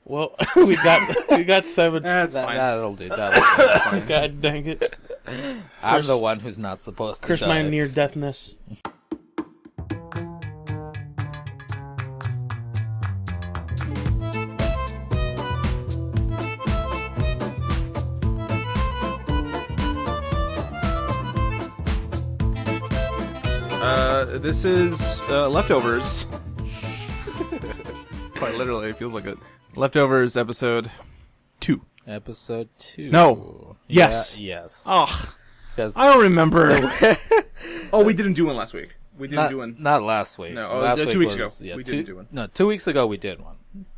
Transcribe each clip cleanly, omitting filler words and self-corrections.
Well, we got 7. That's fine. That'll do. That's fine. God dang it. I'm the one who's not supposed to Curse die. my near-deathness. This is Leftovers. Quite literally, it feels like it. Leftovers episode 2. Episode 2. No. Yes. Yes. Oh, Because I don't remember. Oh, we didn't do one last week. We didn't do one. Not last week. No, last 2 weeks was, ago. Yeah, we didn't do one. No, 2 weeks ago we did one.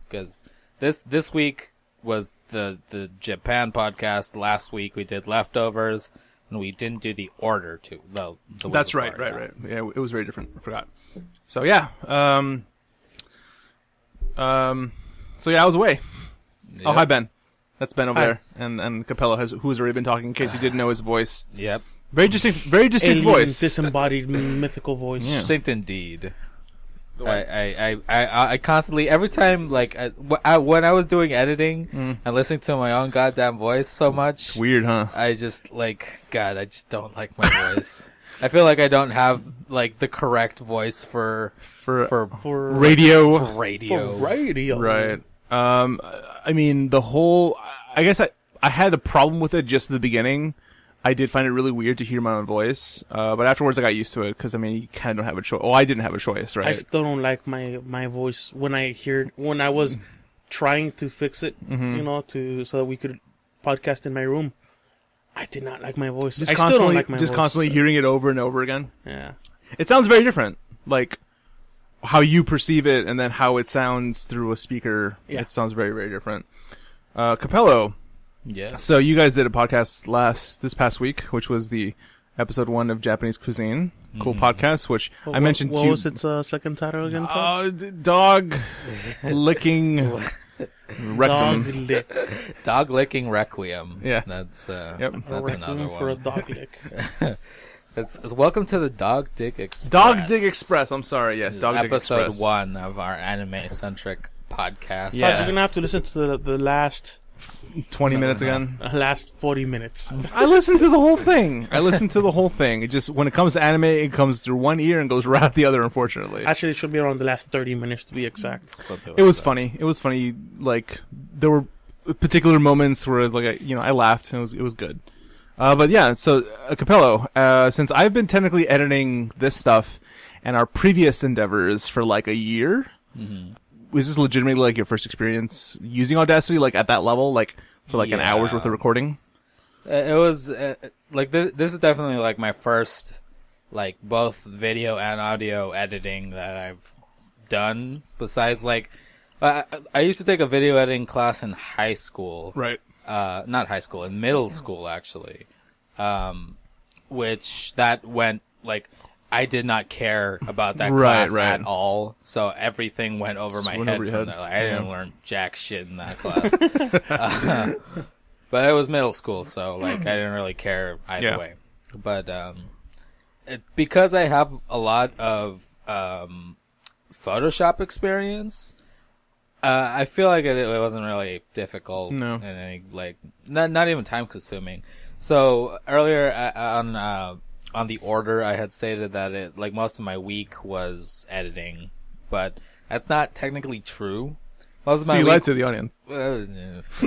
Because this week was the Japan podcast. Last week we did Leftovers. And we didn't do the order too. The That's right. Yeah, it was very different. I forgot. So yeah. So yeah, I was away. Yep. Oh, hi Ben. That's Ben over Hi. there, and Capello who's already been talking. In case you didn't know his voice. Yep. Very distinct Alien, voice. disembodied mythical voice. Yeah. Distinct indeed. I constantly, every time, like, when I was doing editing and listening to my own goddamn voice so much, It's weird, huh? I just, like, God, I just don't like my voice. I feel like I don't have, like, the correct voice for radio. for radio. For radio. Right. I mean, I guess I had a problem with it just at the beginning. I did find it really weird to hear my own voice, but afterwards I got used to it because I mean you kind of don't have a choice. Well, I didn't have a choice, right? I still don't like my voice when I was trying to fix it, so that we could podcast in my room. I did not like my voice. I still don't like my voice. Constantly hearing it over and over again. Yeah. It sounds very different, like how you perceive it, and then how it sounds through a speaker. Yeah. It sounds very, very different. Capello. Yeah. So you guys did a podcast this past week, which was the episode 1 of Japanese Cuisine. Cool podcast, which I mentioned What to you. was its second title again? Todd? Dog licking rectum. Dog lick. Dog licking requiem. Yeah. That's Yep. A that's requiem another one. for a dog lick. It's welcome to the Dog Dick Express. Dog Dig Express. I'm sorry. Yes, This is Dog Dig episode Express. 1 of our anime-centric podcast. Yeah. You're gonna have to listen to the last 20 minutes again. last 40 minutes. I listened to the whole thing. It just, when it comes to anime, it comes through one ear and goes right out the other, unfortunately. Actually, it should be around the last 30 minutes to be exact. Something It was like funny. It was funny. Like, there were particular moments where, I laughed, and it was good. But yeah, so, Capello, since I've been technically editing this stuff and our previous endeavors for like a year, was this legitimately like your first experience using Audacity, like at that level, like for like an hour's worth of recording? It was like this is definitely like my first like both video and audio editing that I've done. Besides, like I used to take a video editing class in high school, Right. not high school, in middle school actually, which that went like. I did not care about that class at all, so everything went over my head from there. Like, I didn't learn jack shit in that class. But it was middle school, so like I didn't really care either way. But because I have a lot of Photoshop experience, I feel like it wasn't really difficult. No. And any, like not even time consuming. So earlier on the order, I had stated that it like most of my week was editing, but that's not technically true. Most of my So you week, lied to the audience.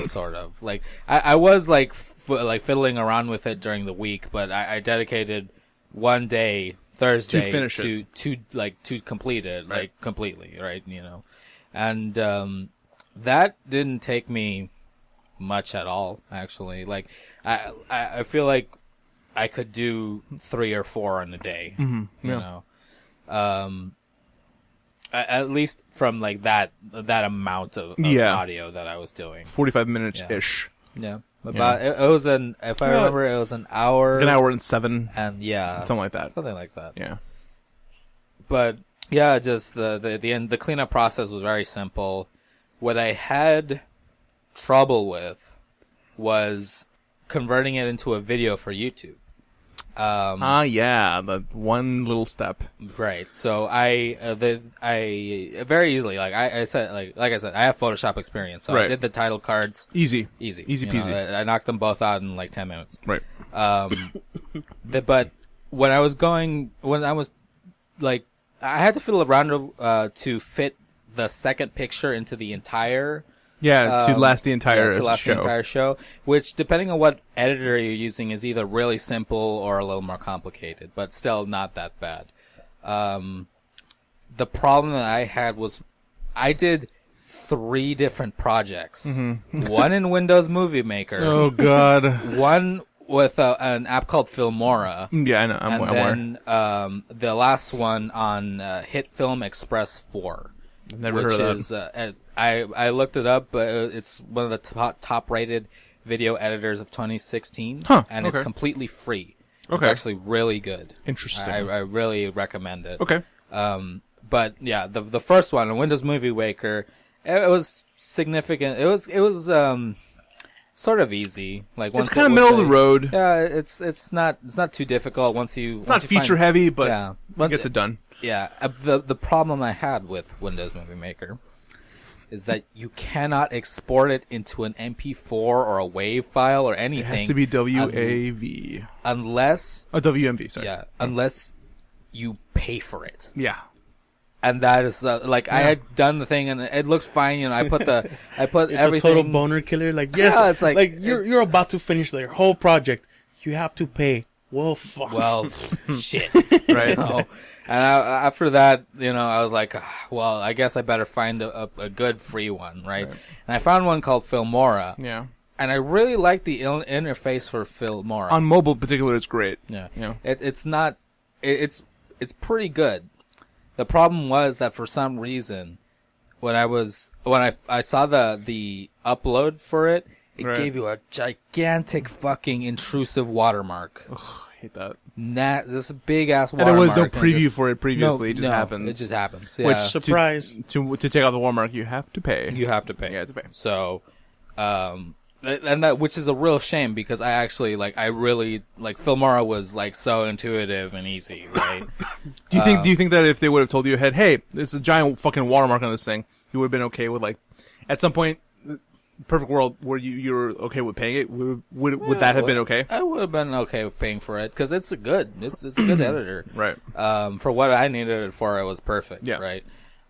sort of. Like I was like fiddling around with it during the week, but I dedicated one day, Thursday, To finish to complete it, Right. like completely, right? And that didn't take me much at all, actually. Like I feel like I could do 3 or 4 in a day, you know, at least from like that amount of audio that I was doing. 45 minutes ish. Yeah. About it was if I remember, it was an hour. An hour and 7. And Something like that. Something like that. Yeah. But yeah, just the cleanup process was very simple. What I had trouble with was converting it into a video for YouTube. Yeah, the one little step. Right. So I very easily, like I said, I have Photoshop experience. So I did the title cards. Easy You peasy. know, I knocked them both out in like 10 minutes. Right. But when I was like, I had to fiddle around to fit the second picture into the entire. Yeah, to last the entire show, which, depending on what editor you're using, is either really simple or a little more complicated, but still not that bad. The problem that I had was I did 3 different projects. Mm-hmm. One in Windows Movie Maker. Oh, God. One with an app called Filmora. Yeah, I know. I'm aware. And the last one on Hit Film Express 4. Never heard of that. I looked it up, but it's one of the top rated video editors of 2016, and it's completely free. Okay. It's actually really good. Interesting. I really recommend it. Okay. But yeah, the first one, Windows Movie Maker, it was significant. It was sort of easy. Like once it's kind of middle of the road. Yeah, it's not too difficult once you. It's not feature heavy, but it gets it done. Yeah, the problem I had with Windows Movie Maker is that you cannot export it into an MP4 or a WAV file or anything. It has to be WAV. Unless... WMV, sorry. Yeah, unless you pay for it. Yeah. And that is, I had done the thing and it looked fine, you know, I put it's everything... a total boner killer, like, yes, yeah, it's like you're about to finish their whole project. You have to pay. Well, fuck. Well, shit. Right. You know? And after that, you know, I was like, well, I guess I better find a good free one, right? And I found one called Filmora. Yeah. And I really like the interface for Filmora. On mobile in particular, it's great. Yeah. Yeah. It's pretty good. The problem was that for some reason, when I saw the upload for it, it gave you a gigantic fucking intrusive watermark. Ugh, I hate that. This big ass watermark. And there was no preview for it previously. It just happens. It just happens. Yeah. Which, surprise. To take out the watermark, you have to pay. You have to pay. Yeah, you have to pay. So, and that, which is a real shame because I really Filmora was like so intuitive and easy, right? Do you think that if they would have told you ahead, hey, there's a giant fucking watermark on this thing, you would have been okay with, like, at some point, perfect world where you're okay with paying it, would that have been okay? I would have been okay with paying for it because it's a good editor, right? For what I needed it for, it was perfect, yeah. Right?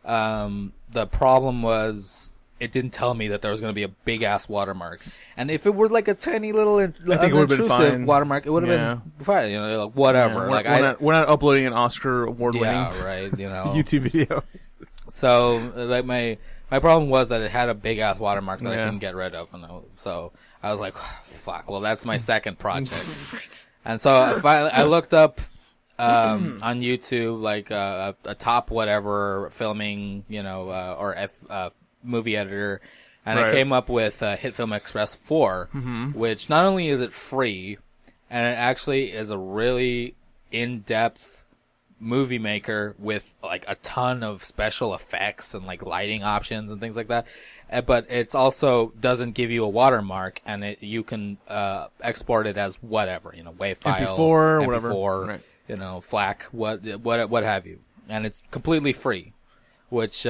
The problem was it didn't tell me that there was going to be a big ass watermark, and if it were like a tiny little unintrusive watermark, it would have been fine. You know, like whatever. Yeah, we're not uploading an Oscar award winning, right? You know, YouTube video. So like my problem was that it had a big ass watermark that I couldn't get rid of, so I was like, "Fuck!" Well, that's my second project, and so I looked up on YouTube like a top whatever filming, you know, or movie editor, and I came up with Hit Film Express 4, which not only is it free, and it actually is a really in-depth movie maker with like a ton of special effects and like lighting options and things like that, but it's also doesn't give you a watermark, and you can export it as whatever, you know, WAV file, MP4, whatever, right. You know, FLAC, what have you, and it's completely free, which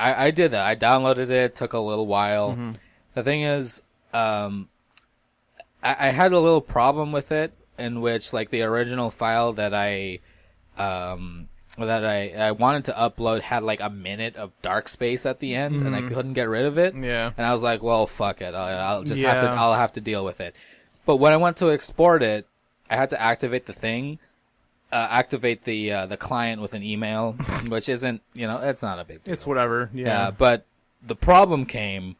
I did that. I downloaded it. Took a little while. The thing is, I had a little problem with it, in which like the original file that I wanted to upload had like a minute of dark space at the end, and I couldn't get rid of it. Yeah. And I was like, well, fuck it. I'll just have to deal with it. But when I went to export it, I had to activate the thing, activate the client with an email, which isn't, you know, it's not a big deal. It's whatever. Yeah. But the problem came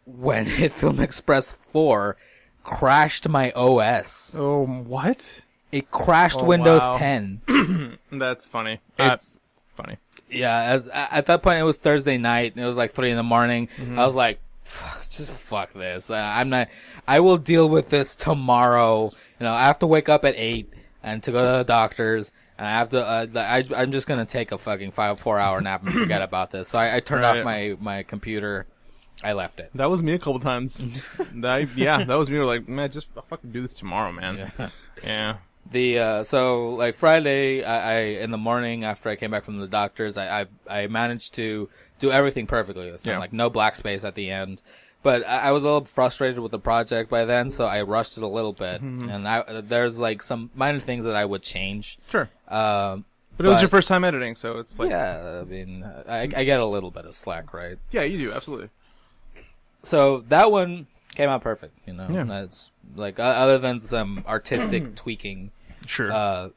when Hit Film Express 4 crashed my OS. Oh, what? It crashed Windows 10. That's funny. It's funny. Yeah, at that point it was Thursday night and it was like 3 a.m. I was like, fuck this. I will deal with this tomorrow. You know, I have to wake up at 8 and to go to the doctors, and I have to, I'm just gonna take a fucking 4 hour nap and forget about this. So I turned off my computer I left it. That was me a couple times. That was me. We're like, man, just fucking do this tomorrow, man. Yeah. So like Friday, I in the morning after I came back from the doctors, I managed to do everything perfectly this time. Like no black space at the end. But I was a little frustrated with the project by then, so I rushed it a little bit. And there's like some minor things that I would change. Sure. But it was your first time editing, so it's like... Yeah, I mean, I get a little bit of slack, right? Yeah, you do, absolutely. So that one came out perfect, you know? Yeah. That's, like, other than some artistic tweaking. Sure.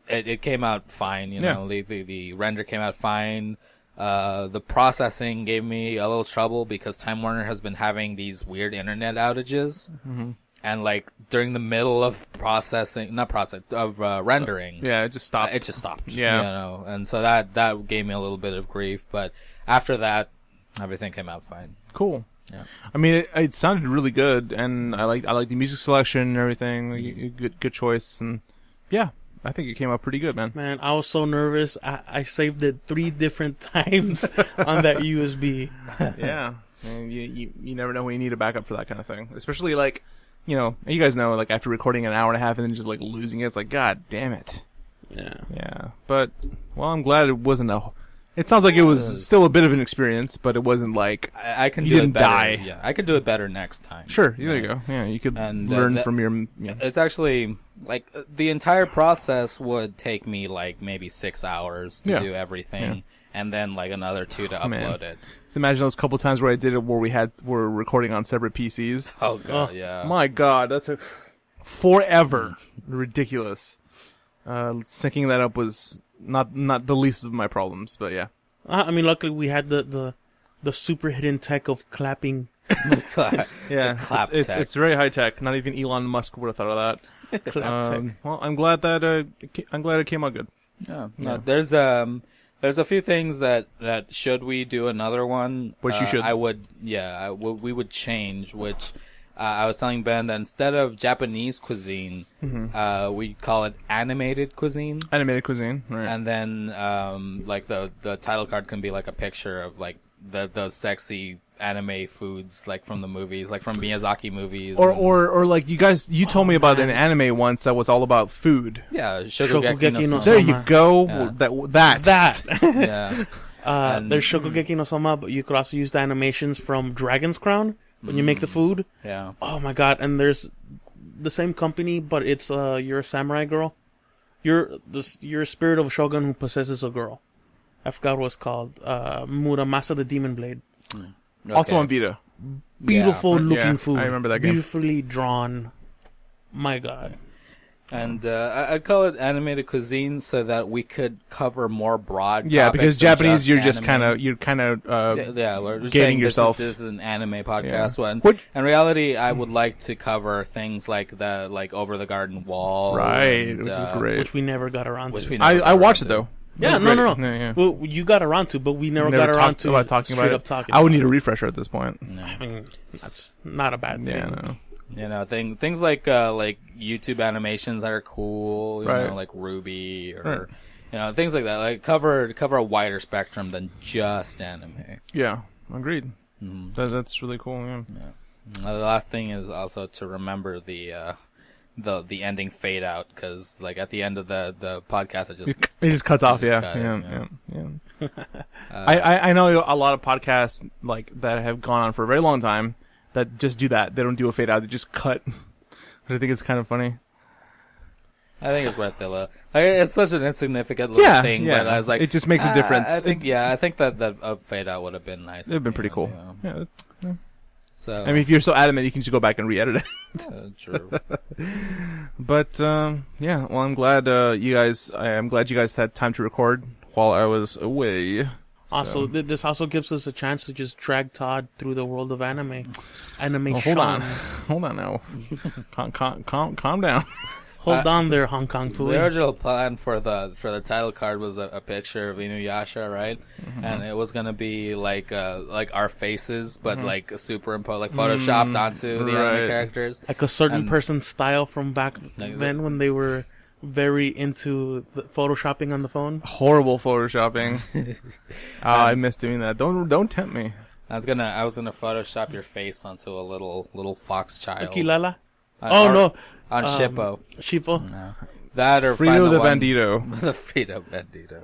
It came out fine, you know? The render came out fine. The processing gave me a little trouble because Time Warner has been having these weird internet outages. And like during the middle of rendering, it just stopped. It just stopped. Yeah, you know, and so that gave me a little bit of grief. But after that, everything came out fine. Cool. Yeah. I mean, it sounded really good, and I like the music selection and everything. Good choice, and yeah, I think it came out pretty good, man. Man, I was so nervous. I saved it 3 different times on that USB. Yeah, and you never know when you need a backup for that kind of thing, especially like. You know, you guys know, like, after recording an hour and a half and then just, like, losing it, it's like, God damn it. Yeah. But, well, I'm glad it wasn't it sounds like it was still a bit of an experience, but it wasn't like I can you do didn't it better. die. Yeah, I could do it better next time. Sure, there you go. Yeah, you could learn from your... Yeah. It's actually, like, the entire process would take me, like, maybe 6 hours to do everything. Yeah. And then like another 2 to upload it. So imagine those couple times where I did it where we're recording on separate PCs. Oh god, yeah. My god, that took forever. Ridiculous. Syncing that up was not the least of my problems, but yeah. I mean, luckily we had the super hidden tech of clapping. Yeah, it's very high tech. Not even Elon Musk would have thought of that. Clap tech. Well, I'm glad it came out good. Yeah. No, there's a few things that should we do another one, which you should. I would, we would change. Which I was telling Ben that instead of Japanese cuisine, we call it animated cuisine. Animated cuisine, right? And then like the title card can be like a picture of like those sexy anime foods like from the movies, like from Miyazaki movies, or like you told me about an anime once that was all about food. Yeah, Shokugeki no Soma. There you go. Yeah. That. Yeah. There's Shokugeki no Soma, but you could also use the animations from Dragon's Crown when you make the food. Yeah. Oh my god! And there's the same company, but it's you're a samurai girl. You're a spirit of a shogun who possesses a girl. I forgot what it's called. Muramasa the Demon Blade. Okay. Also on Vita. Beautiful looking food. I remember that game. Beautifully drawn. My god. And I'd call it animated cuisine so that we could cover more broad. Yeah, because Japanese, you're anime. just kind of we're just gating saying yourself. This is an anime podcast. Yeah. When in reality, I would like to cover things like Over the Garden Wall, right? Which is great. Which we never got around to. I watched it though. Yeah, no. Yeah. Well, you got around to, but we never got around to talking about it. Talking I would need a refresher at this point. No. I mean, that's not a bad thing. Yeah, no. You know, things like YouTube animations that are cool, you right. know, like Ruby or you know, things like that. Like cover a wider spectrum than just anime. Yeah, agreed. Mm-hmm. That's really cool. Yeah. The last thing is also to remember the ending fade out, because like at the end of the podcast it just cuts off. Yeah. I know a lot of podcasts like that have gone on for a very long time that just do that. They don't do a fade out. They just cut, which I think is kind of funny. I think it's worth the like, it's such an insignificant little thing, but I was like, it just makes a difference. I think that a fade out would have been nice. It'd been pretty cool. Yeah. So I mean, if you're so adamant, you can just go back and re-edit it. True. But yeah, well, I'm glad you guys had time to record while I was away. Also, this also gives us a chance to just drag Todd through the world of animation. Hold on now. Calm down. Hold on there, Hong Kong food. The original plan for the title card was a picture of Inuyasha, right? Mm-hmm. And it was gonna be like our faces, but like superimposed, like photoshopped onto the anime characters, like a certain person's style from back then when they were very into the photoshopping on the phone. Horrible photoshopping. I miss doing that. Don't tempt me. I was gonna Photoshop your face onto a little fox child. Kilala? Or- no. On Shippo. Shippo? No. That or Frito find the one- Bandito. the Frito Bandito.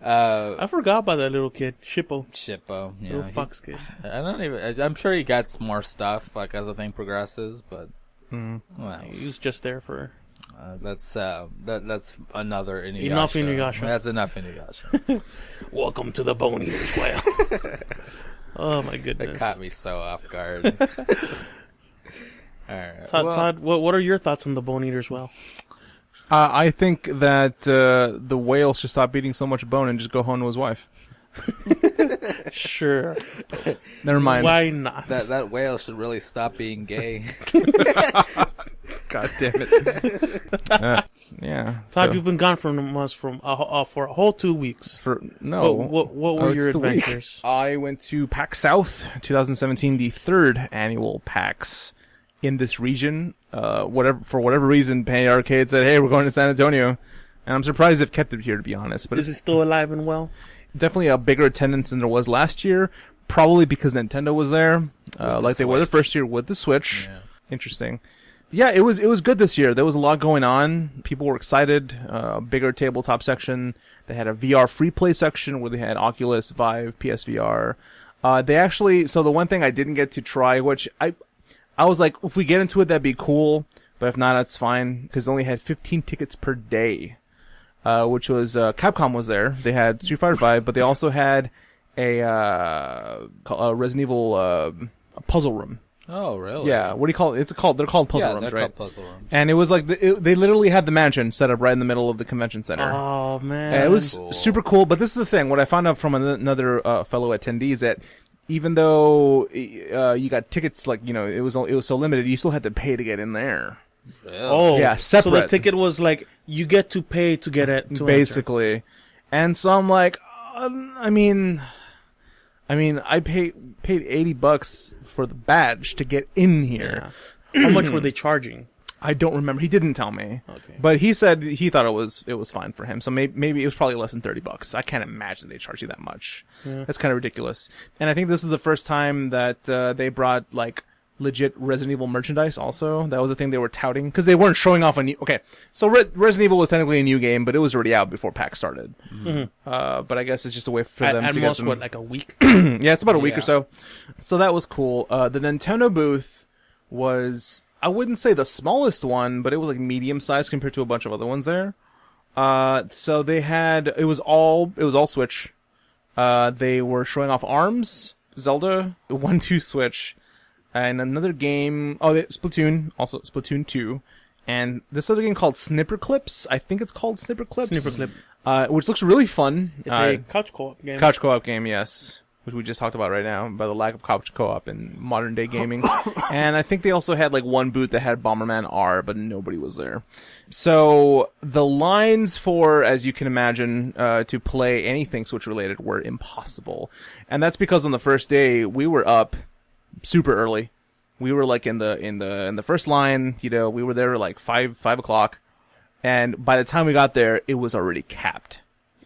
I forgot about that little kid. Shippo. Shippo. Yeah, Little fox kid. I'm sure he gets more stuff like as the thing progresses, but well, He was just there for... that's another Inuyasha. Enough Inuyasha. That's enough Inuyasha. Welcome to the Bone Eaters Whale. Oh my goodness. That caught me so off guard. All right, Todd, what are your thoughts on the Bone Eaters Whale? I think that the whale should stop eating so much bone and just go home to his wife. Sure. Never mind. Why not? that whale should really stop being gay. God damn it. Yeah. Todd, so- you've been gone from us for a whole 2 weeks. What were your it's the week. adventures? I went to PAX South 2017, the third annual PAX in this region. For whatever reason, Penny Arcade said, "Hey, we're going to San Antonio," and I'm surprised they've kept it here, to be honest. But Is it still alive and well? definitely a bigger attendance than there was last year. Probably because Nintendo was there, like they were the first year with the Switch. Yeah. Interesting. Yeah, it was good this year. There was a lot going on. People were excited. Bigger tabletop section. They had a VR free play section where they had Oculus, Vive, PSVR. So the one thing I didn't get to try, which I was like, if we get into it, that'd be cool. But if not, that's fine, because they only had 15 tickets per day, which was, Capcom was there. They had Street Fighter V, but they also had a Resident Evil, puzzle room. Oh, really? Yeah, what do you call it? They're called puzzle rooms, they're right? called puzzle rooms. And it was like, they literally had the mansion set up right in the middle of the convention center. Oh man, And it was cool. super cool, but this is the thing. What I found out from another fellow attendee is that even though you got tickets, like, it was so limited, you still had to pay to get in there. Really? Oh, Yeah, So the separate. ticket was like you get to pay to get it. To Basically. And so I'm like, I mean, I paid $80 for the badge to get in here. enter. How much were they charging? I don't remember. He didn't tell me. Okay. But he said he thought it was fine for him. So maybe it was probably less than $30. I can't imagine they charge you that much. Yeah. That's kind of ridiculous. And I think this is the first time that they brought like legit Resident Evil merchandise also. That was the thing they were touting, because they weren't showing off a new... Okay, so Resident Evil was technically a new game, but it was already out before PAX started. Mm-hmm. But I guess it's just a way for them At to most, get them... what, like a week? Yeah, it's about a week Yeah. or so. So that was cool. The Nintendo booth was, I wouldn't say the smallest one, but it was like medium sized compared to a bunch of other ones there. So they had, it was all Switch. They were showing off ARMS, Zelda, 1-2 Switch, and another game, Splatoon, also Splatoon 2, and this other game called Snipper Clips. I think it's called Snipper Clips. Snipper Clip. Which looks really fun. It's a couch co-op game. Couch co-op game, yes. Which we just talked about right now, by the lack of couch co-op in modern day gaming. And I think they also had like one booth that had Bomberman R, but nobody was there. So the lines for, as you can imagine, to play anything Switch related were impossible. And that's because on the first day we were up super early. We were like in the first line, we were there like 5 o'clock. And by the time we got there, it was already capped.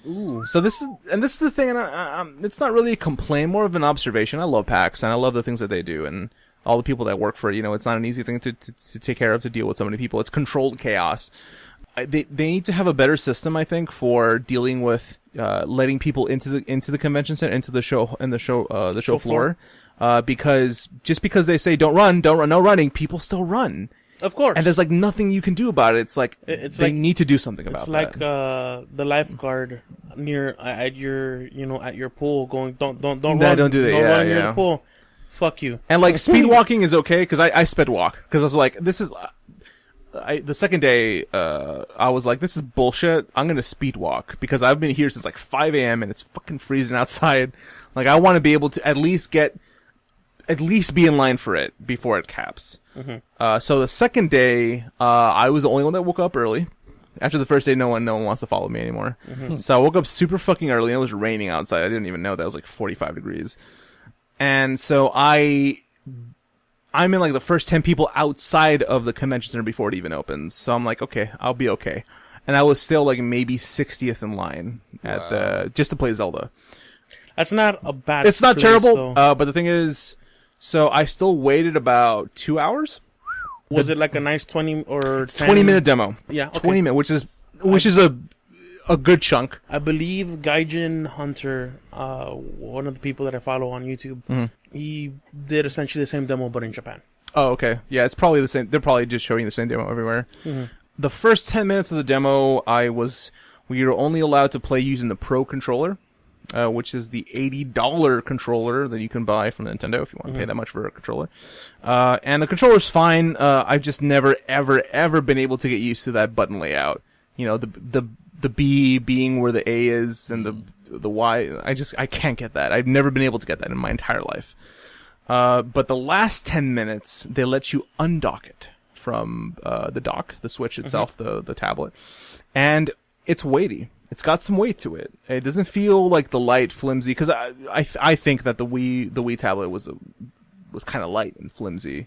Ooh. So this is the thing, and it's not really a complaint, more of an observation. I love PAX, and I love the things that they do, and all the people that work for it. It's not an easy thing to take care of, to deal with so many people. It's controlled chaos. They need to have a better system, I think, for dealing with letting people into the convention center, into the show floor. Because just because they say don't run, no running, people still run. Of course. And there's like nothing you can do about it. It's like It's they like- need to do something about It's that. like the lifeguard at your pool going don't run. Don't do that. Don't Yeah, run near yeah. the pool. Fuck you. And like speed walking is okay, because I sped walk, because I was like, this is the second day I was like, this is bullshit. I'm gonna speed walk because I've been here since like 5 a.m. and it's fucking freezing outside. Like, I want to be able to at least be in line for it before it caps. Mm-hmm. So the second day I was the only one that woke up early. After the first day, no one wants to follow me anymore. Mm-hmm. So I woke up super fucking early, and it was raining outside. I didn't even know that it was like 45 degrees. And so I'm in like the first 10 people outside of the convention center before it even opens. So I'm like, okay, I'll be okay. And I was still like maybe 60th in line at just to play Zelda. That's not a bad. It's not place, terrible, though. but the thing is, so I still waited about 2 hours. Was it like a nice 20 or 10? 20-minute demo. Yeah, okay. 20 minutes, which is a good chunk. I believe Gaijin Hunter, one of the people that I follow on YouTube, he did essentially the same demo but in Japan. Oh, okay. Yeah, it's probably the same. They're probably just showing the same demo everywhere. The first 10 minutes of the demo, we were only allowed to play using the Pro controller, which is the $80 controller that you can buy from Nintendo if you want to pay that much for a controller. And the controller's fine. I've just never, ever been able to get used to that button layout. You know, the B being where the A is and the Y. I can't get that. I've never been able to get that in my entire life. But the last 10 minutes, they let you undock it from the dock, the Switch itself, the tablet. And it's weighty. It's got some weight to it. It doesn't feel like the light, flimsy, because I think that the Wii tablet was kind of light and flimsy.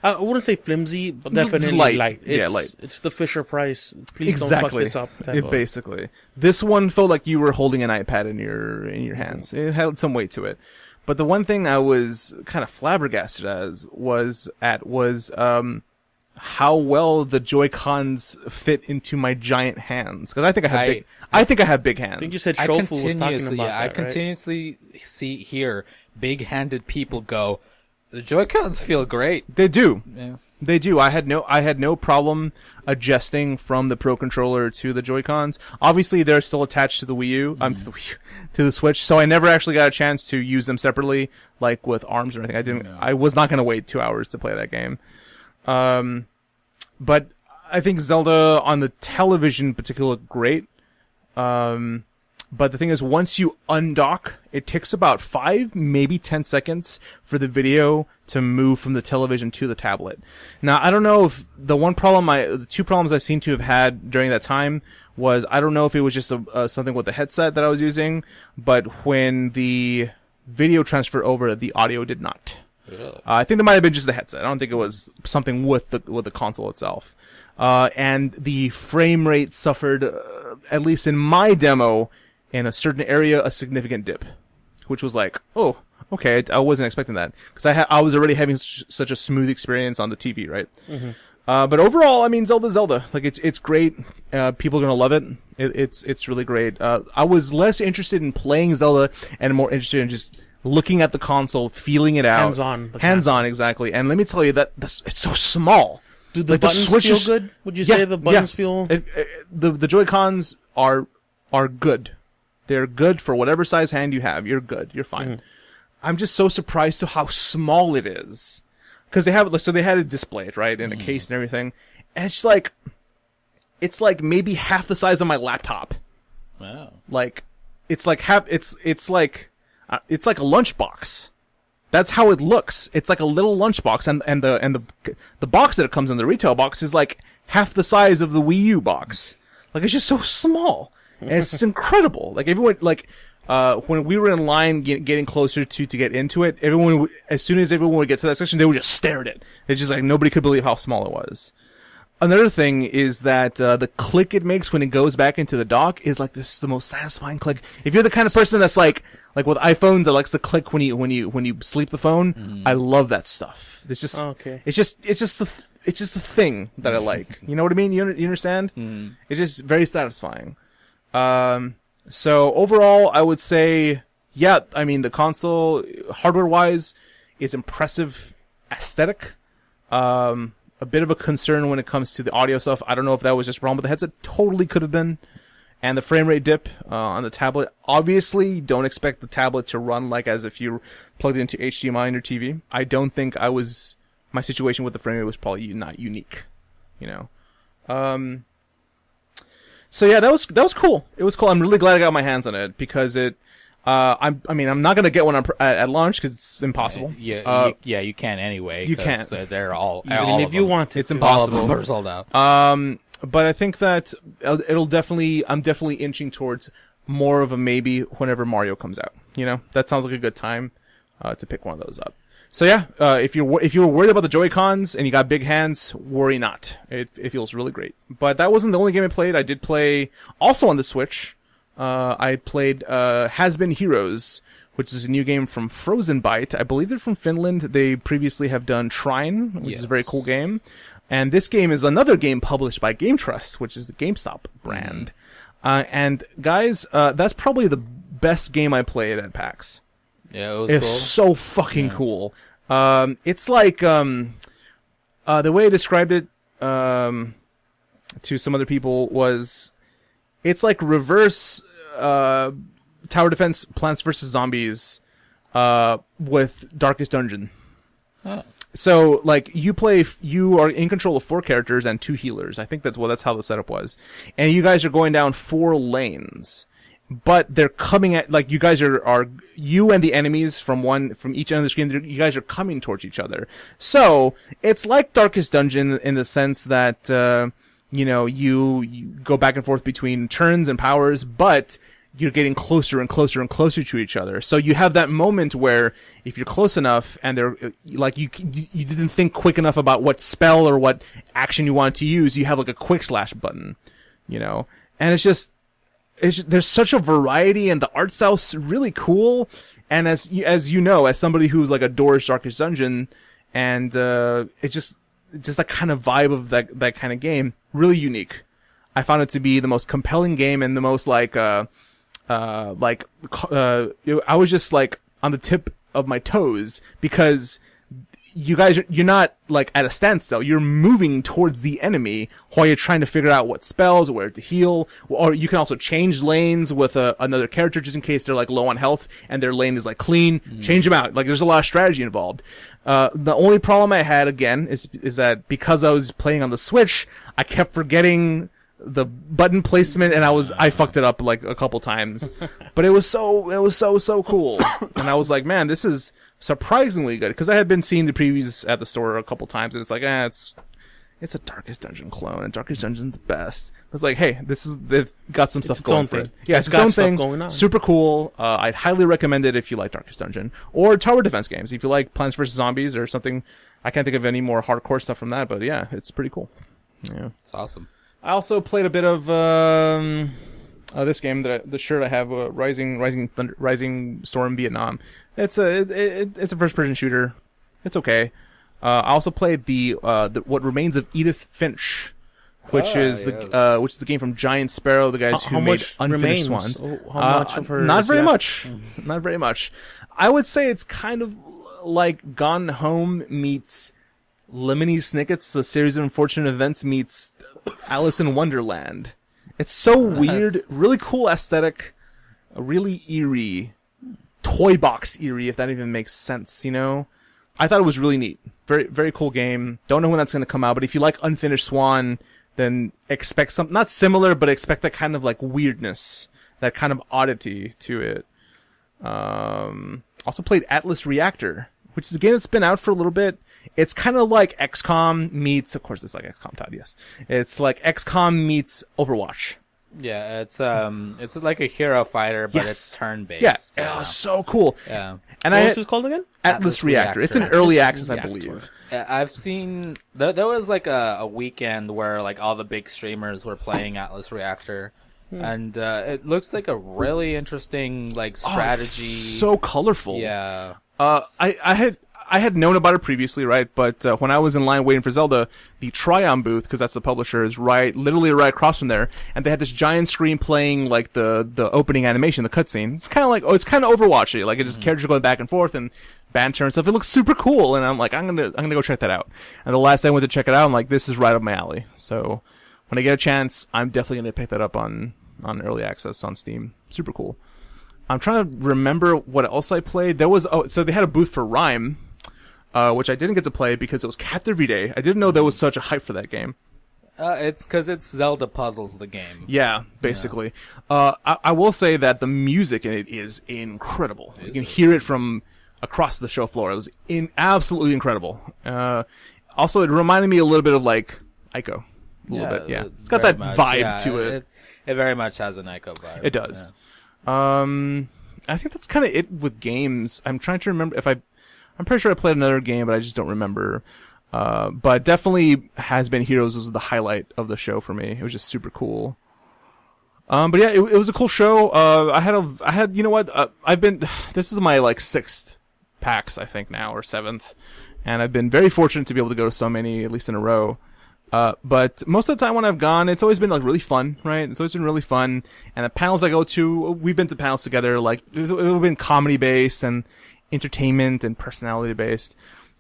I wouldn't say flimsy, but definitely It's light. light. Yeah, light. It's the Fisher Price. Please Exactly. don't fuck this up. Basically, this one felt like you were holding an iPad in your hands. It had some weight to it. But the one thing I was kind of flabbergasted was how well the Joy-Cons fit into my giant hands. Because I think I have big hands. I think you said Shofu was talking about that, I right? continuously hear big-handed people go, the Joy-Cons feel great. They do. Yeah. They do. I had no problem adjusting from the Pro controller to the Joy-Cons. Obviously, they're still attached to the Wii U, to the Switch, so I never actually got a chance to use them separately, like with ARMS or anything. I was not going to wait 2 hours to play that game. But I think Zelda on the television in particular looked great. But the thing is, once you undock, it takes about 5, maybe 10 seconds for the video to move from the television to the tablet. Now, I don't know if the two problems I seem to have had during that time was, I don't know if it was just something with the headset that I was using, but when the video transferred over, the audio did not. Really? I think that might have been just the headset. I don't think it was something with the console itself. And the frame rate suffered, at least in my demo, in a certain area, a significant dip, which was like, oh, okay, I wasn't expecting that, because I was already having such a smooth experience on the TV, right? But overall, I mean, Zelda, like it's great. People are gonna love it. It's really great. I was less interested in playing Zelda and more interested in just looking at the console, feeling it out, hands on, exactly. And let me tell you that it's so small. Do the like buttons feel good? Would you say the buttons feel? The Joy-Cons are good. They're good for whatever size hand you have. You're good. You're fine. I'm just so surprised to how small it is. Because they had it displayed, right, in a case and everything. And it's like maybe half the size of my laptop. Wow. Like, it's like a lunchbox. That's how it looks. It's like a little lunchbox, and the box that it comes in, the retail box, is like half the size of the Wii U box. Like, it's just so small. And it's incredible. Like, everyone, when we were in line getting closer to get into it, as soon as everyone would get to that section, they would just stare at it. It's just like nobody could believe how small it was. Another thing is that the click it makes when it goes back into the dock is like the most satisfying click. If you're the kind of person that's like with iPhones that likes to click when you sleep the phone, I love that stuff. It's just it's just a thing that I like. You know what I mean? You understand? It's just very satisfying. So overall, I would say, yeah, I mean, the console, hardware-wise, is impressive aesthetic. A bit of a concern when it comes to the audio stuff. I don't know if that was just a problem with the headset. Totally could have been. And the frame rate dip on the tablet. Obviously, don't expect the tablet to run like as if you plugged it into HDMI on your TV. I don't think my situation with the frame rate was probably not unique. You know? So yeah, that was cool. It was cool. I'm really glad I got my hands on it because I'm not gonna get one at launch because it's impossible. You can anyway. You can't. They're all. Even if you want, it's impossible. All of them are sold out. But I think that I'm definitely inching towards more of a maybe whenever Mario comes out. You know, that sounds like a good time to pick one of those up. So yeah, if you were worried about the Joy-Cons and you got big hands, worry not. It feels really great. But that wasn't the only game I played. I did play also on the Switch. I played Has Been Heroes, which is a new game from Frozen Byte. I believe they're from Finland. They previously have done Trine, which is a very cool game. And this game is another game published by Game Trust, which is the GameStop brand. And guys, that's probably the best game I played at PAX. Yeah, it was It's cool. so fucking cool. It's like, the way I described it, to some other people was, it's like reverse, Tower Defense Plants vs. Zombies, with Darkest Dungeon. Oh. So, like, you are in control of 4 characters and 2 healers. I think that's how the setup was. And you guys are going down 4 lanes. But they're coming at, like, you guys are you and the enemies from each end of the screen, you guys are coming towards each other. So, it's like Darkest Dungeon in the sense that, you go back and forth between turns and powers, but you're getting closer and closer and closer to each other. So you have that moment where if you're close enough and they're like you didn't think quick enough about what spell or what action you wanted to use, you have like a quick slash button, and it's just there's such a variety and the art style's really cool. And as somebody who's like adores Darkest Dungeon, and it's just that kind of vibe of that kind of game, really unique. I found it to be the most compelling game and the most I was just like on the tip of my toes because you're not like at a standstill. You're moving towards the enemy while you're trying to figure out what spells, where to heal, or you can also change lanes with another character just in case they're like low on health and their lane is like clean. Change them out. Like there's a lot of strategy involved. The only problem I had again is that because I was playing on the Switch, I kept forgetting the button placement and I fucked it up like a couple times, but it was so cool. And I was like, man, this is surprisingly good. Cause I had been seeing the previews at the store a couple times and it's like, it's a Darkest Dungeon clone and Darkest Dungeon's the best. I was like, hey, they've got some stuff going for it. Yeah, it's its own thing. Going on. Super cool. I'd highly recommend it if you like Darkest Dungeon or tower defense games. If you like Plants vs. Zombies or something, I can't think of any more hardcore stuff from that, but yeah, it's pretty cool. Yeah. It's awesome. I also played a bit of this game the shirt I have, Rising Storm Vietnam. It's a first person shooter. It's okay. I also played the What Remains of Edith Finch, which is the game from Giant Sparrow, the guys who made Unfinished Swans. How much of her? Not very much. Not very much. I would say it's kind of like Gone Home meets Lemony Snicket's A Series of Unfortunate Events meets Alice in Wonderland. It's so weird, really cool aesthetic, really eerie, toy box eerie, if that even makes sense, I thought it was really neat. Very, very cool game. Don't know when that's going to come out, but if you like Unfinished Swan, then expect something, not similar, but expect that kind of like weirdness, that kind of oddity to it. Also played Atlas Reactor, which is a game that's been out for a little bit. It's kind of like XCOM meets, of course it's like XCOM, Todd, yes. It's like XCOM meets Overwatch. Yeah, it's like a hero fighter, but it's turn-based. Yeah, it was so cool. Yeah. And What was this called again? Atlas Reactor. It's in early access, I believe. I've seen, there was like a weekend where like all the big streamers were playing Atlas Reactor. And it looks like a really interesting like strategy. It's so colorful. Yeah. I had known about it previously, right? But when I was in line waiting for Zelda, the Trion booth, because that's the publisher, is literally right across from there, and they had this giant screen playing like the opening animation, the cutscene. It's kind of Overwatchy, like it just characters going back and forth and banter and stuff. It looks super cool, and I'm like, I'm gonna go check that out. And the last time I went to check it out, I'm like, this is right up my alley. So when I get a chance, I'm definitely gonna pick that up on early access on Steam. Super cool. I'm trying to remember what else I played. So they had a booth for Rime. Which I didn't get to play because it was Captive Day. I didn't know there was such a hype for that game. It's because it's Zelda puzzles, the game. Yeah, basically. Yeah. I will say that the music in it is incredible. You can hear it from across the show floor. It was absolutely incredible. Also, it reminded me a little bit of like Ico. A little bit, yeah. It's got that vibe to it. It very much has an Ico vibe. It does. Yeah. I think that's kind of it with games. I'm trying to remember if I'm pretty sure I played another game, but I just don't remember. But definitely Has Been Heroes was the highlight of the show for me. It was just super cool. But yeah, it was a cool show. You know what? This is my like 6th PAX, I think now, or 7th. And I've been very fortunate to be able to go to so many, at least in a row. But most of the time when I've gone, it's always been like really fun, right? It's always been really fun. And the panels I go to, we've been to panels together, like, it's been comedy based and entertainment and personality based.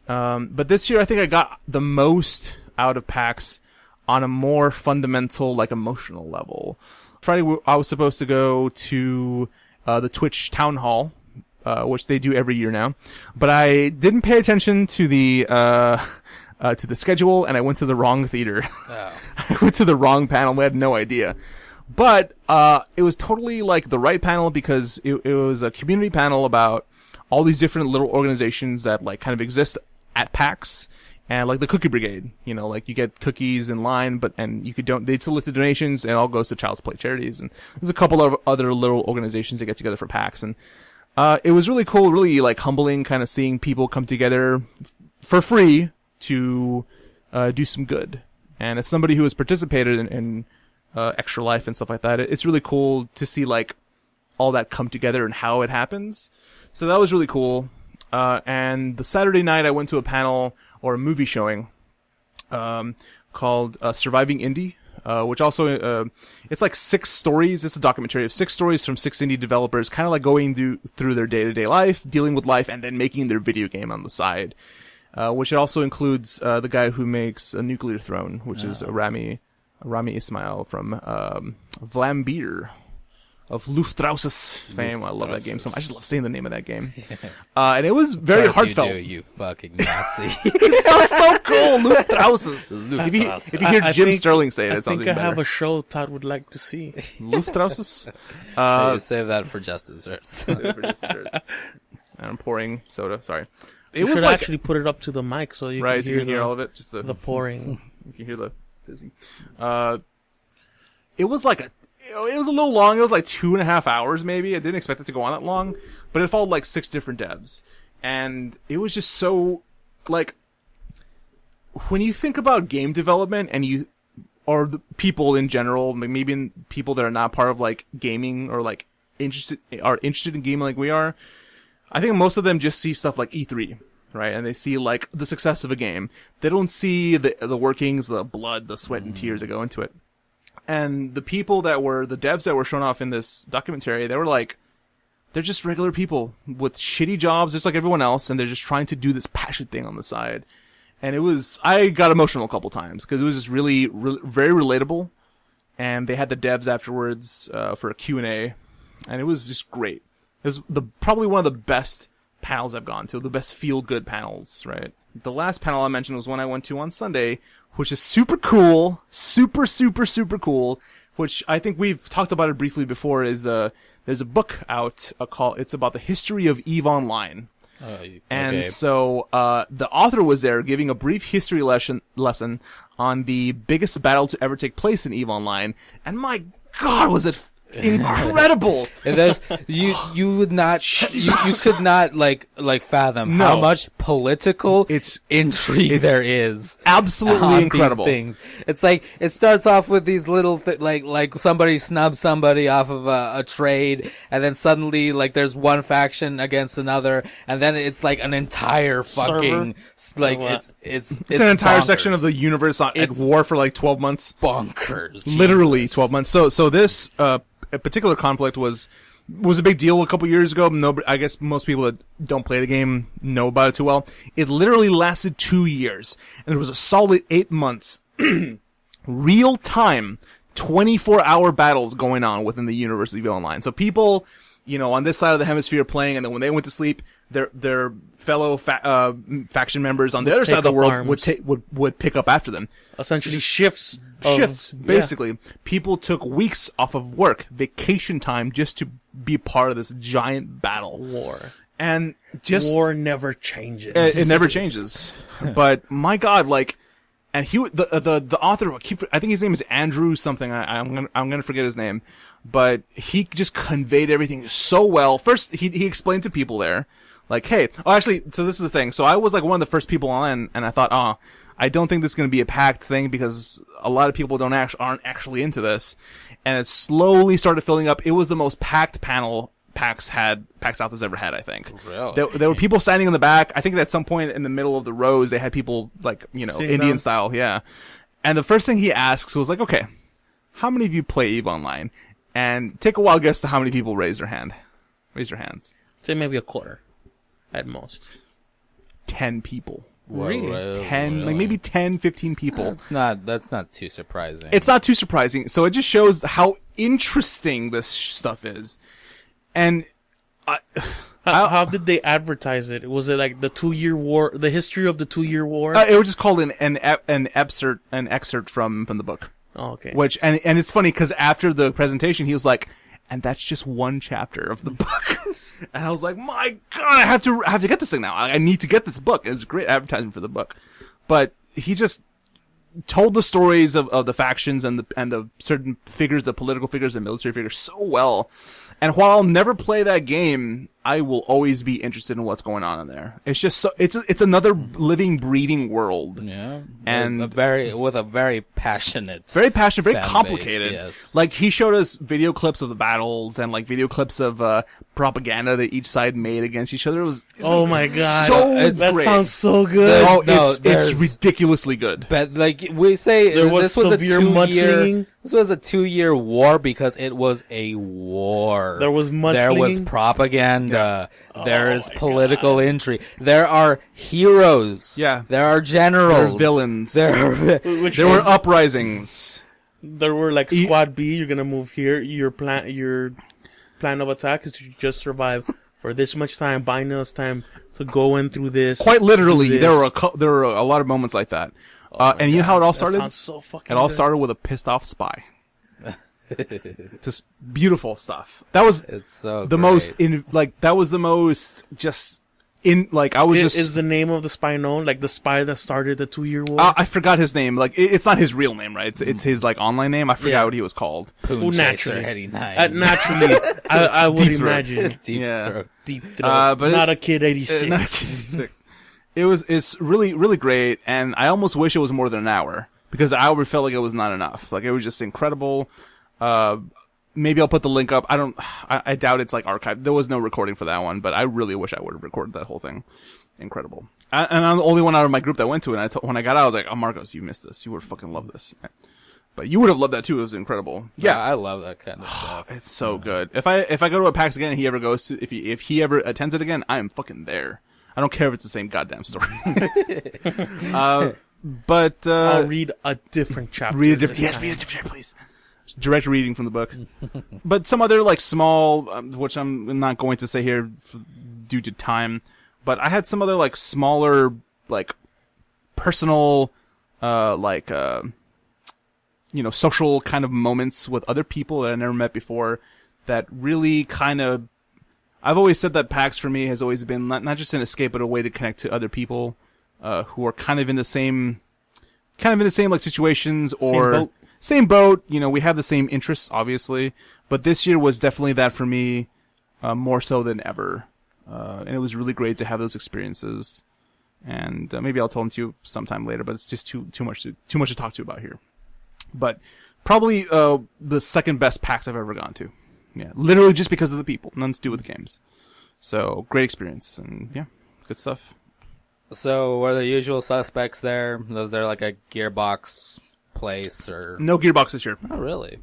But this year I think I got the most out of PAX on a more fundamental, like emotional level. Friday, I was supposed to go to the Twitch Town Hall, which they do every year now, but I didn't pay attention to the schedule, and I went to the wrong theater. Oh. I went to the wrong panel. I had no idea, but it was totally like the right panel because it was a community panel about all these different little organizations that like kind of exist at PAX. And like the Cookie Brigade, you know, like you get cookies in line, and you could they solicit donations, and it all goes to Child's Play charities. And there's a couple of other little organizations that get together for PAX, and it was really cool, really like humbling, kind of seeing people come together for free to do some good. And as somebody who has participated in Extra Life and stuff like that, it's really cool to see like all that come together and how it happens. So that was really cool. And the Saturday night, I went to a panel or a movie showing called Surviving Indie, which also it's like 6 stories. It's a documentary of 6 stories from 6 indie developers, kind of like going through their day-to-day life, dealing with life, and then making their video game on the side. Which it also includes the guy who makes a Nuclear Throne, which is Rami Ismail from Vlambeer of Luftraus's fame. I love that game so much. I just love saying the name of that game. And it was very heartfelt. You fucking Nazi. It sounds so cool, Luftraus's. If you hear Jim Sterling say it, it sounds even better. I think I have a show Todd would like to see. Luftraus's? Save that for just desserts. I'm pouring soda, sorry. You should actually put it up to the mic so you can hear all of it. Just the pouring. You can hear the fizzy. It was a little long. It was like 2.5 hours, maybe. I didn't expect it to go on that long, but it followed like 6 different devs, and it was just so like when you think about game development and or the people in general, maybe people that are not part of like gaming or like interested in gaming like we are. I think most of them just see stuff like E3, right? And they see like the success of a game. They don't see the workings, the blood, the sweat and tears that go into it. And the devs that were shown off in this documentary, they were like, they're just regular people with shitty jobs just like everyone else, and they're just trying to do this passion thing on the side. And I got emotional a couple times because it was just really, very relatable. And they had the devs afterwards for a Q&A, and it was just great. It was probably one of the best panels I've gone to, the best feel-good panels, right? The last panel I mentioned was one I went to on Sunday, which is super cool, super, super, super cool, which I think we've talked about it briefly before, there's a book out it's about the history of EVE Online. Okay. And so the author was there giving a brief history lesson on the biggest battle to ever take place in EVE Online, and my God, was it incredible. You would not you could not like fathom how much political intrigue there is. Absolutely incredible things. It's like it starts off with these little like somebody snubs somebody off of a trade, and then suddenly like there's one faction against another, and then it's like an entire fucking like it's an entire section of the universe at war for like 12 months. Bonkers. Literally 12 months. So this a particular conflict was a big deal a couple years ago. I guess most people that don't play the game know about it too well. It literally lasted 2 years, and there was a solid 8 months, real time, 24-hour battles going on within the universe of EVE Online. So people, on this side of the hemisphere playing, and then when they went to sleep, their fellow faction members on the other side of the world would pick up after them. Essentially shifts, basically. Yeah. People took weeks off of work, vacation time, just to be part of this giant battle. War. And war never changes. It never changes. But my God, and the author, I think his name is Andrew something. I'm gonna forget his name, but he just conveyed everything so well. First, he explained to people there, like, hey, actually, so this is the thing. So I was like one of the first people on, and I thought, I don't think this is going to be a packed thing because a lot of people aren't actually into this. and it slowly started filling up. It was the most packed panel PAX South has ever had, I think. Really? There were people standing in the back. I think at some point in the middle of the rows, they had people like, Sitting Indian down. style. Yeah. And the first thing he asks was like, okay, how many of you play EVE Online? And take a wild guess to how many people raise their hand. Raise your hands. Say maybe a quarter, at most. 10 people. Really? 10, like maybe 10, 15 people. That's not too surprising. It's not too surprising. So it just shows how interesting this stuff is. And How did they advertise it? Was it like the 2-year war, the history of the 2-year war? it was just called an excerpt from the book. Oh, okay. Which and it's funny because after the presentation, he was like, "And that's just one chapter of the book." And I was like, "My God, I have to get this thing now. I need to get this book." It was great advertising for the book, but he just told the stories of the factions and the certain figures, the political figures, the military figures so well. And while I'll never play that game, I will always be interested in what's going on in there. It's just so it's another living, breathing world. Yeah, And with a very passionate, very passionate, very fan complicated. base, yes. Like he showed us video clips of the battles and like video clips of propaganda that each side made against each other. Oh my God. so that great. sounds so good. Oh, No, it's there's- ridiculously good. But like we say, There was this was a severe 2-year. mudslinging. This was a 2-year war because it was a war. There was mudslinging. There was propaganda. Oh There is political intrigue. There are heroes. Yeah. There are generals. There are villains. Which There were was- uprisings. There were like squad B. You're gonna move here. Your plan of attack is to just survive for this much time, buying this time to go in through this. Quite literally, do this. there were a lot of moments like that. And you know how it all started? That sounds so fucking It all good. started with a pissed off spy. Just beautiful stuff. That was It's so the great. most that was the most just I was just Is the name of the spy known? Like the spy that started the 2-year war? I forgot his name. Like it's not his real name, right? It's his like online name. I forgot Yeah. what he was called. Poon Well, Chaser naturally. 89. Naturally, I would Deep throat. imagine. Deep Yeah. throat. Deep throat. but Not a kid 86. 1986. It's really, really great, and I almost wish it was more than an hour, because the hour felt like it was not enough. Like, it was just incredible. Maybe I'll put the link up. I doubt it's like archived. There was no recording for that one, but I really wish I would have recorded that whole thing. Incredible. And I'm the only one out of my group that went to it, and when I got out, I was like, oh, Marcos, you missed this. You would fucking love this. But you would have loved that too. It was incredible. Yeah. I love that kind of stuff. It's so good. If I go to a PAX again and he ever goes to, if he ever attends it again, I am fucking there. I don't care if it's the same goddamn story. But I'll read a different chapter. read a different, this yes, time. read a different, please. Direct reading from the book. But some other like small, which I'm not going to say here due to time. But I had some other like smaller, like personal, social kind of moments with other people that I never met before. That really kind of, I've always said that PAX for me has always been not just an escape, but a way to connect to other people who are kind of in the same like situations or same boat. You know, we have the same interests, obviously, but this year was definitely that for me, more so than ever. And it was really great to have those experiences. And maybe I'll tell them to you sometime later, but it's just too much to talk to you about here. But probably the second best PAX I've ever gone to. Yeah, literally just because of the people, nothing to do with the games. So great experience, and yeah, good stuff. So, were the usual suspects there? Was there like a Gearbox place or? No Gearbox this year. Oh, really?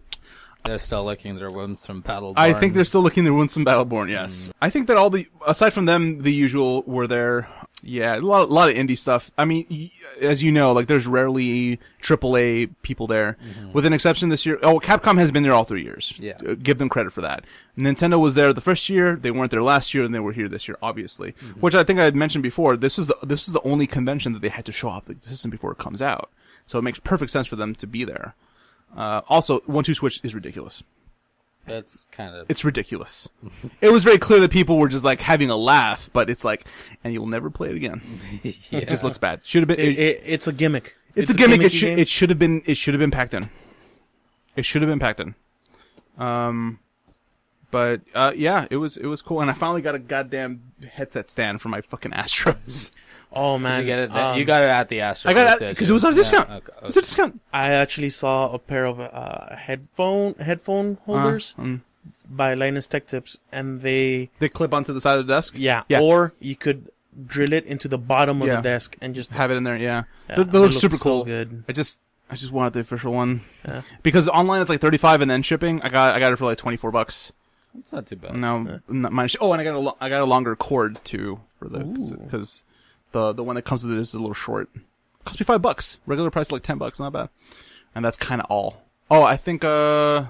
They're still licking their wounds from Battleborn. I think they're still looking to win some Battleborn, yes. I think that aside from them, the usual were there. Yeah, a lot of indie stuff. I mean, as you know, like there's rarely AAA people there, with an exception this year. Oh, Capcom has been there all 3 years. Yeah. Give them credit for that. Nintendo was there the first year. They weren't there last year, and they were here this year, obviously. Which I think I had mentioned before. This is the only convention that they had to show off the system before it comes out. So it makes perfect sense for them to be there. Also, 1-2 Switch is ridiculous. It's ridiculous. It was very clear that people were just like having a laugh, but it's like, and you'll never play it again. Yeah. It just looks bad. Should have been. It's a gimmick. It's a gimmick. gimmicky game. It should have been. It should have been packed in. It should have been packed in. But yeah, it was cool, and I finally got a goddamn headset stand for my fucking Astros. Oh man, Did you get it? You got it at the Astro. I got it because it was on a discount. Okay. It was a discount. I actually saw a pair of headphone holders by Linus Tech Tips, and they clip onto the side of the desk. yeah, Yeah. or you could drill it into the bottom of Yeah. the desk and just Have it in there. Yeah, yeah, they it look looks super so cool. good. I just wanted the official one. Yeah. Because online it's like $35 and then shipping. I got it for like $24. It's not too bad. No, not mine. Oh, and I got a longer cord too for the because the one that comes with it is a little short. Cost me $5. Regular price like $10. Not bad. And that's kind of all. Oh, I think what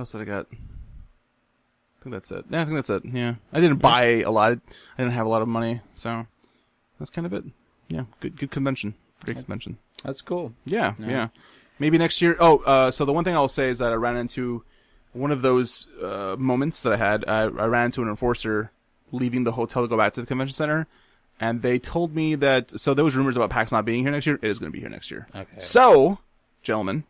else did I got? I think that's it. Yeah, I think that's it. Yeah, I didn't buy a lot. I didn't have a lot of money, so that's kind of it. Yeah, good convention. Great convention. That's cool. Yeah. Maybe next year. Oh, so the one thing I'll say is that I ran into one of those moments that I had. I ran into an enforcer leaving the hotel to go back to the convention center, and they told me that. So there was rumors about PAX not being here next year. It is going to be here next year. Okay. So, gentlemen,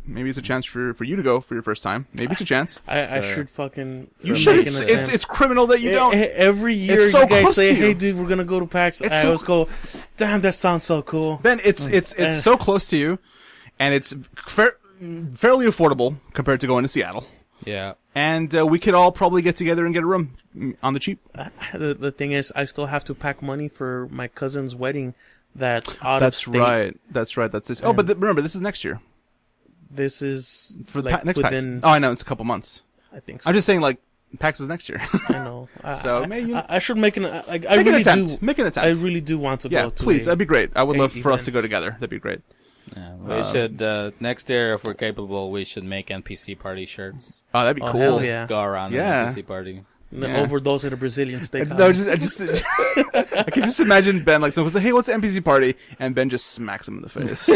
maybe it's a chance for you to go for your first time. Maybe it's a chance. I should fucking. You should. It's criminal that you don't. Every year It's so you guys close say, to you. "Hey, dude, we're gonna go to PAX." I so- always go, "Damn, that sounds so cool." Ben, it's so close to you, and it's fairly affordable compared to going to Seattle. Yeah. And we could all probably get together and get a room on the cheap. The thing is, I still have to pack money for my cousin's wedding. That's out of That's state. right. That's right. That's this. Oh, but remember, this is next year. This is For like next PAX. within. Oh, I know. It's a couple months. I think so. I'm just saying, like, PAX is next year. I know. So, I should make an. I Make an really attempt. do. Make an I attempt. really do want to Yeah, go to. please. a- That'd be great. I would love for us to event. go together. That'd be great. Yeah, we should next year, if we're capable, we should make NPC party shirts. Oh, that'd be Oh, cool. hell Just yeah. go around Yeah. an NPC party. And then Yeah. overdose at a Brazilian steakhouse. No, I just I can just imagine Ben like someone say, "Hey, what's the NPC party?" and Ben just smacks him in the face.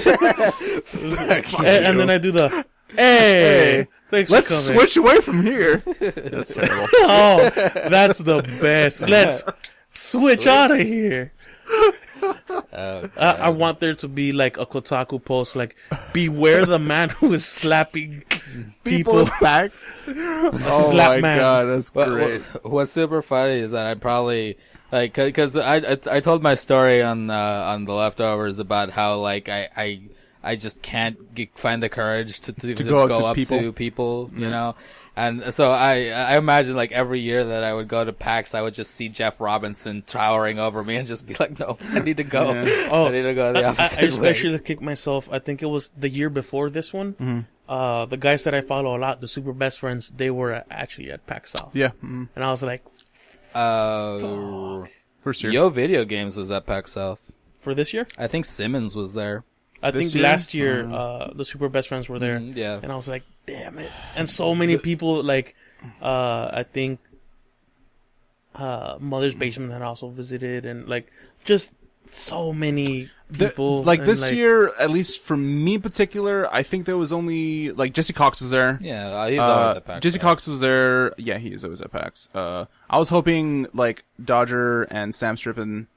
and then I do the. Hey, thanks Let's for coming. switch away from here. That's terrible. Oh, that's the best. Let's switch out of here. I want there to be like a Kotaku post, like "Beware the man who is slapping people." back. Oh Slap my man. god, that's great. What's super funny is that I probably like because I told my story on the leftovers about how like I just can't find the courage to go up to people, you know. And so I imagine like every year that I would go to PAX, I would just see Jeff Robinson towering over me and just be like, no, I need to go. Yeah. Oh, I need to go the I opposite way. especially kicked myself. I think it was the year before this one. Mm-hmm. The guys that I follow a lot, the super best friends, they were actually at PAX South. Yeah, And I was like, first year. Yo Video Games was at PAX South. for this year? I think Simmons was there. I This think year? last year, the super best friends were there. Yeah. And I was like, damn it. And so many people, like, I think, Mother's Basement had also visited, and like, just so many people. and, this year, at least for me in particular, I think there was only like Jesse Cox was there. Yeah, he's always at PAX. Jesse Cox was there. Yeah, he is always at PAX. I was hoping like Dodger and Sam Strippin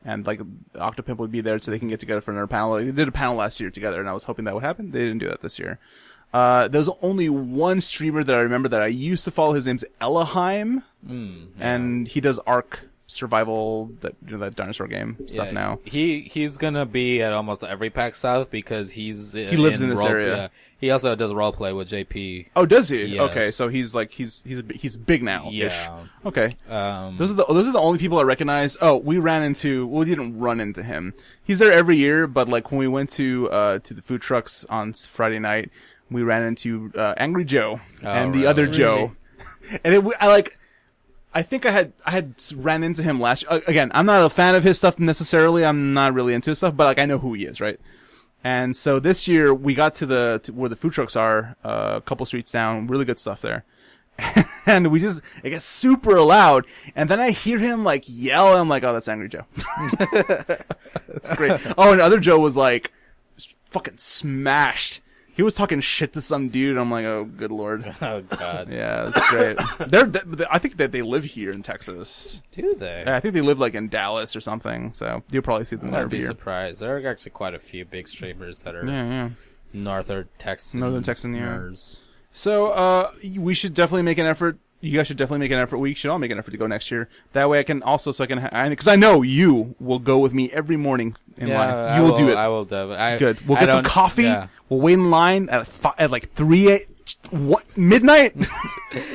and like Octopimp would be there so they can get together for another panel. They did a panel last year together, and I was hoping that would happen. They didn't do that this year. There was only one streamer that I remember that I used to follow. His name's Ellaheim, and he does Ark Survival, that dinosaur game stuff now. He's gonna be at almost every PAX South because he lives in this area. Yeah. He also does role play with JP. Oh, does he? Yes. Okay, so he's big now. Yeah. Okay. Those are the only people I recognize. Oh, we didn't run into him. He's there every year, but like when we went to the food trucks on Friday night, we ran into Angry Joe and the other really? Joe, and I think I had ran into him last year. Again, I'm not a fan of his stuff necessarily. I'm not really into his stuff, but like I know who he is, right? And so this year we got to where the food trucks are, a couple streets down. Really good stuff there. And it gets super loud, and then I hear him like yell, and I'm like, oh, that's Angry Joe. That's great. Oh, and other Joe was like fucking smashed. He was talking shit to some dude. I'm like, oh, good lord. Oh God. Yeah, that's great. I think that they live here in Texas. Do they? I think they live like in Dallas or something. So you'll probably see them I there would every be year. surprised. There are actually quite a few big streamers that are Yeah. Northern Texan. Northern Texan, yeah. ners. So we should definitely make an effort. You guys should definitely make an effort. We should all make an effort to go next year. That way I can also, because I know you will go with me every morning in line. You will do it. I will definitely. Good. We'll get some coffee. Yeah. We'll wait in line at like 3 midnight.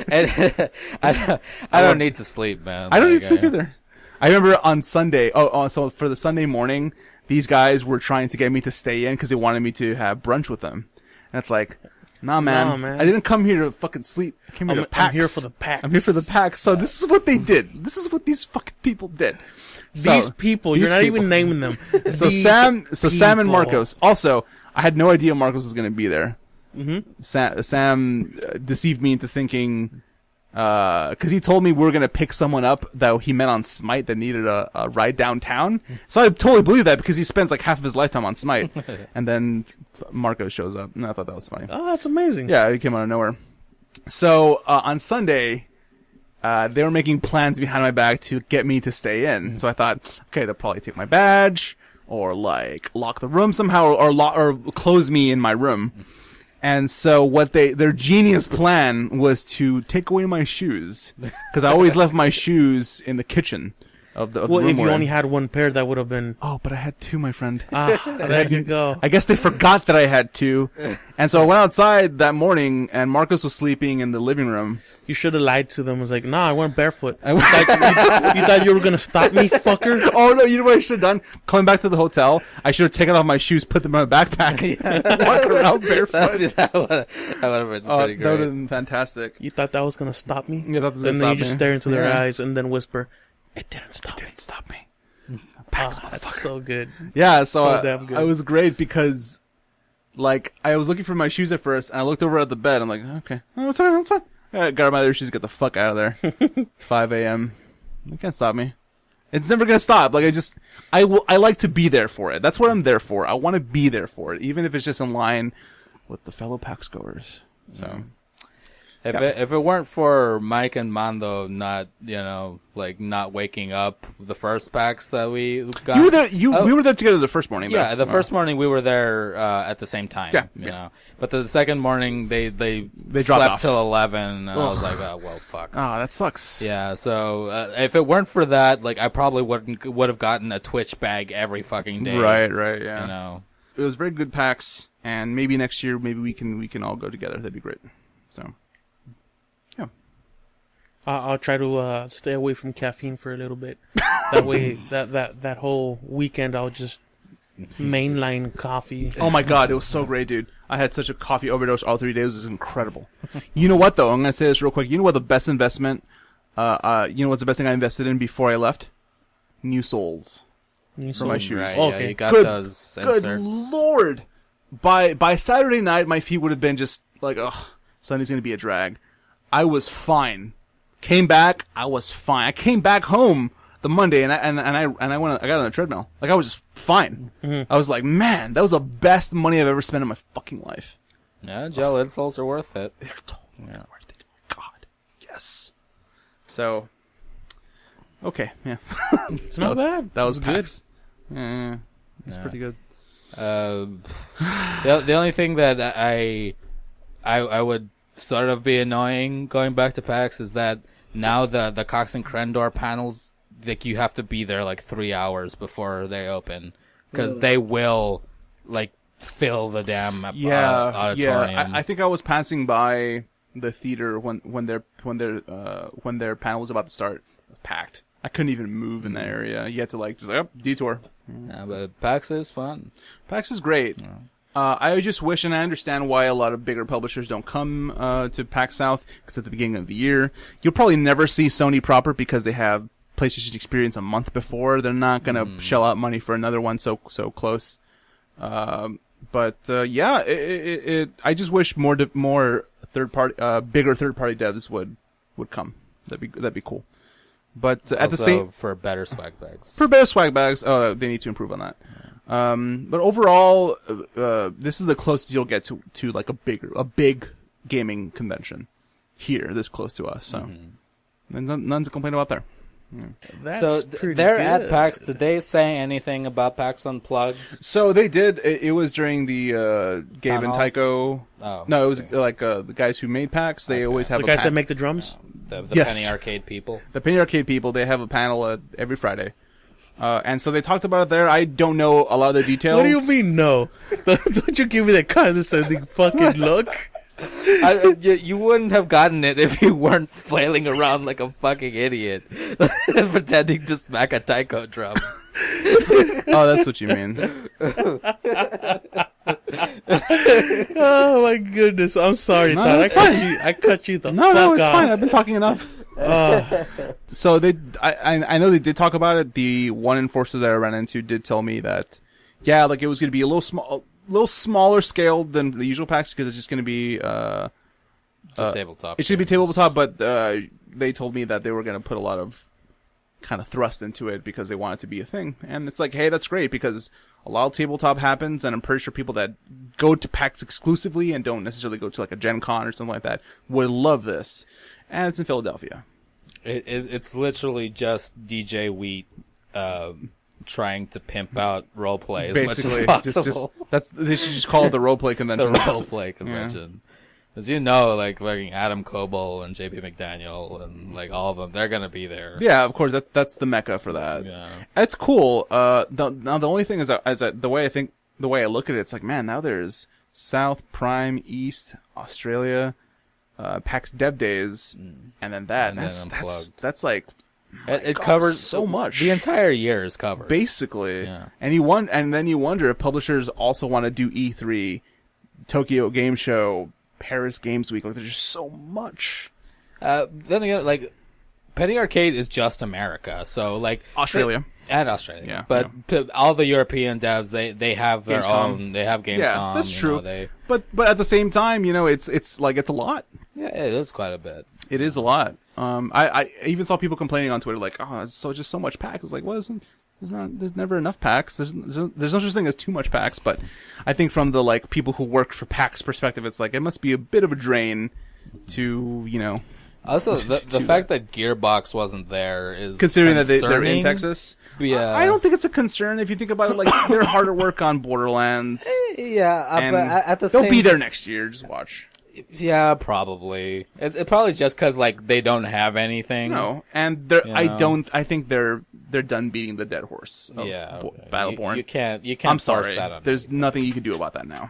And I don't need to sleep, man. I don't need to sleep either. I remember on Sunday. So for the Sunday morning, these guys were trying to get me to stay in because they wanted me to have brunch with them. And it's like, nah, man. I didn't come here to fucking sleep. I came here to PAX. I'm here for the PAX. I'm here for the PAX. So this is what they did. This is what these fucking people did. These people, you're not even naming them. So Sam and Marcos. Also, I had no idea Marcos was going to be there. Mm-hmm. Sam deceived me into thinking, because he told me we were going to pick someone up that he met on Smite that needed a ride downtown. So I totally believe that because he spends like half of his lifetime on Smite. And then Marcos shows up. And I thought that was funny. Oh, that's amazing. Yeah, he came out of nowhere. So on Sunday, they were making plans behind my back to get me to stay in. So I thought, okay, they'll probably take my badge or like lock the room somehow or close me in my room. And so their genius plan was to take away my shoes because I always left my shoes in the kitchen of the room. If you only had one pair, that would have been. Oh, but I had two, my friend. There you go. I guess they forgot that I had two, and so I went outside that morning, and Marcos was sleeping in the living room. You should have lied to them. I was like, nah, I went barefoot. You thought you were gonna stop me, fucker? Oh no! You know what I should have done? Coming back to the hotel, I should have taken off my shoes, put them in my backpack, and walk around barefoot. That would have been pretty great. That would have been fantastic. You thought that was gonna stop me? Yeah, that was gonna and stop me. then you just stare into their eyes and then whisper, "It didn't stop me." That's so good. Yeah, so damn good. I was great because, like, I was looking for my shoes at first, and I looked over at the bed. I'm like, okay, what's fine. I got my other shoes, get the fuck out of there. 5 a.m. You can't stop me. It's never gonna stop. Like, I like to be there for it. That's what I'm there for. I want to be there for it, even if it's just in line with the fellow PAX goers. So. If it weren't for Mike and Mando not not waking up the first PAX that we got. You were there. We were there together the first morning. Yeah, though. the first morning we were there at the same time. Yeah, you know. But the second morning they dropped slept off till 11, and I was like, oh well, fuck. Oh, that sucks. Yeah. So if it weren't for that, like I probably would have gotten a Twitch bag every fucking day. Right. Yeah. You know. It was very good PAX, and maybe next year, maybe we can all go together. That'd be great. So. I'll try to stay away from caffeine for a little bit. That way, that whole weekend, I'll just mainline coffee. Oh my god, it was so great, dude. I had such a coffee overdose all 3 days. It was incredible. You know what, though? I'm going to say this real quick. You know what the best investment, you know what's the best thing I invested in before I left? New soles. For my shoes. Right, Okay. yeah, you got Good, those good inserts. lord. By Saturday night, my feet would have been just like, ugh, Sunday's going to be a drag. I was fine. Came back, I was fine. I came back home the Monday and I got on the treadmill. Like I was just fine. Mm-hmm. I was like, man, that was the best money I've ever spent in my fucking life. Yeah, gel insoles are worth it. They're totally worth it. God, yes. So, okay, yeah, It's not bad. That was good. Yeah, it's pretty good. The only thing that I would sort of be annoying going back to PAX is that now the Cox and Crendor panels, like you have to be there like 3 hours before they open because they will like fill the damn auditorium. Yeah. I think I was passing by the theater when their panel was about to start. It was packed. I couldn't even move in that area. You had to detour. Yeah, but PAX is fun. PAX is great. Yeah. I just wish, and I understand why a lot of bigger publishers don't come to PAX South, because at the beginning of the year, you'll probably never see Sony proper because they have PlayStation Experience a month before. They're not going to shell out money for another one so close. But I just wish more bigger third party devs would come. That'd be cool. But at the same for better swag bags. They need to improve on that. But overall, this is the closest you'll get to like a big gaming convention here, this close to us. So, none to complain about there. That's So pretty they're good. at PAX. Did they say anything about PAX Unplugged? So they did. It was during the Gabe Town and Hall? Tycho. Oh, No, it was okay. like the guys who made PAX. They always have The a guys pan- that make the drums. The Yes. Penny Arcade people. the Penny Arcade people. They have a panel every Friday, and so they talked about it there. I don't know a lot of the details. What do you mean, no? Don't you give me that condescending fucking look? You wouldn't have gotten it if you weren't flailing around like a fucking idiot, pretending to smack a taiko drum. Oh, that's what you mean. Oh my goodness! I'm sorry, No, Todd. it's fine. I cut you the No, fuck it's off. fine. I've been talking enough. So I know they did talk about it. The one enforcer that I ran into did tell me that, yeah, like it was going to be a little smaller scale than the usual packs because it's just going to be Just tabletop. it should be tabletop, but they told me that they were going to put a lot of kind of thrust into it because they want it to be a thing. And it's like, hey, that's great because a lot of tabletop happens, and I'm pretty sure people that go to PAX exclusively and don't necessarily go to like a Gen Con or something like that would love this. And it's in Philadelphia. It's literally just DJ Wheat trying to pimp out roleplay as Basically, much as possible. they should just call it the roleplay The convention. roleplay convention. As you know, like fucking Adam Coble and JP McDaniel and like all of them, they're gonna be there. Yeah, of course, that's the mecca for that. Yeah. It's cool. Now the only thing is the way I look at it, it's like, man, now there's South, Prime, East, Australia, PAX Dev Days, and then that. And then Unplugged. That's like It God, covers so much. The entire year is covered. Basically. Yeah. And then you wonder if publishers also want to do E3, Tokyo Game Show, Paris Games Week. Like, there's just so much. Then again, like Penny Arcade is just America, so like Australia. and Australia. Yeah, but all the European devs, they have their Gamescom. own. They have Gamescom. Yeah, that's you true. know, they But at the same time, it's like it's a lot. yeah, it is quite a bit. It is a lot. I even saw people complaining on Twitter like, oh, it's just so much packs. It's like, well, there's never enough packs. There's no such thing as too much packs. But I think from the like people who work for packs perspective, it's like it must be a bit of a drain to Also, the do fact that Gearbox wasn't there is considering that they're in concerning. Texas. Yeah, I don't think it's a concern if you think about it. Like they're hard at work on Borderlands. Yeah, And but at the they'll same be there next year. Just watch. Yeah, probably. It's probably just because like they don't have anything. No, and they're. You I know? don't. I think they're done beating the dead horse. Of Yeah, Battleborn. You can't. I'm force sorry. that on. There's nothing you can do about that now.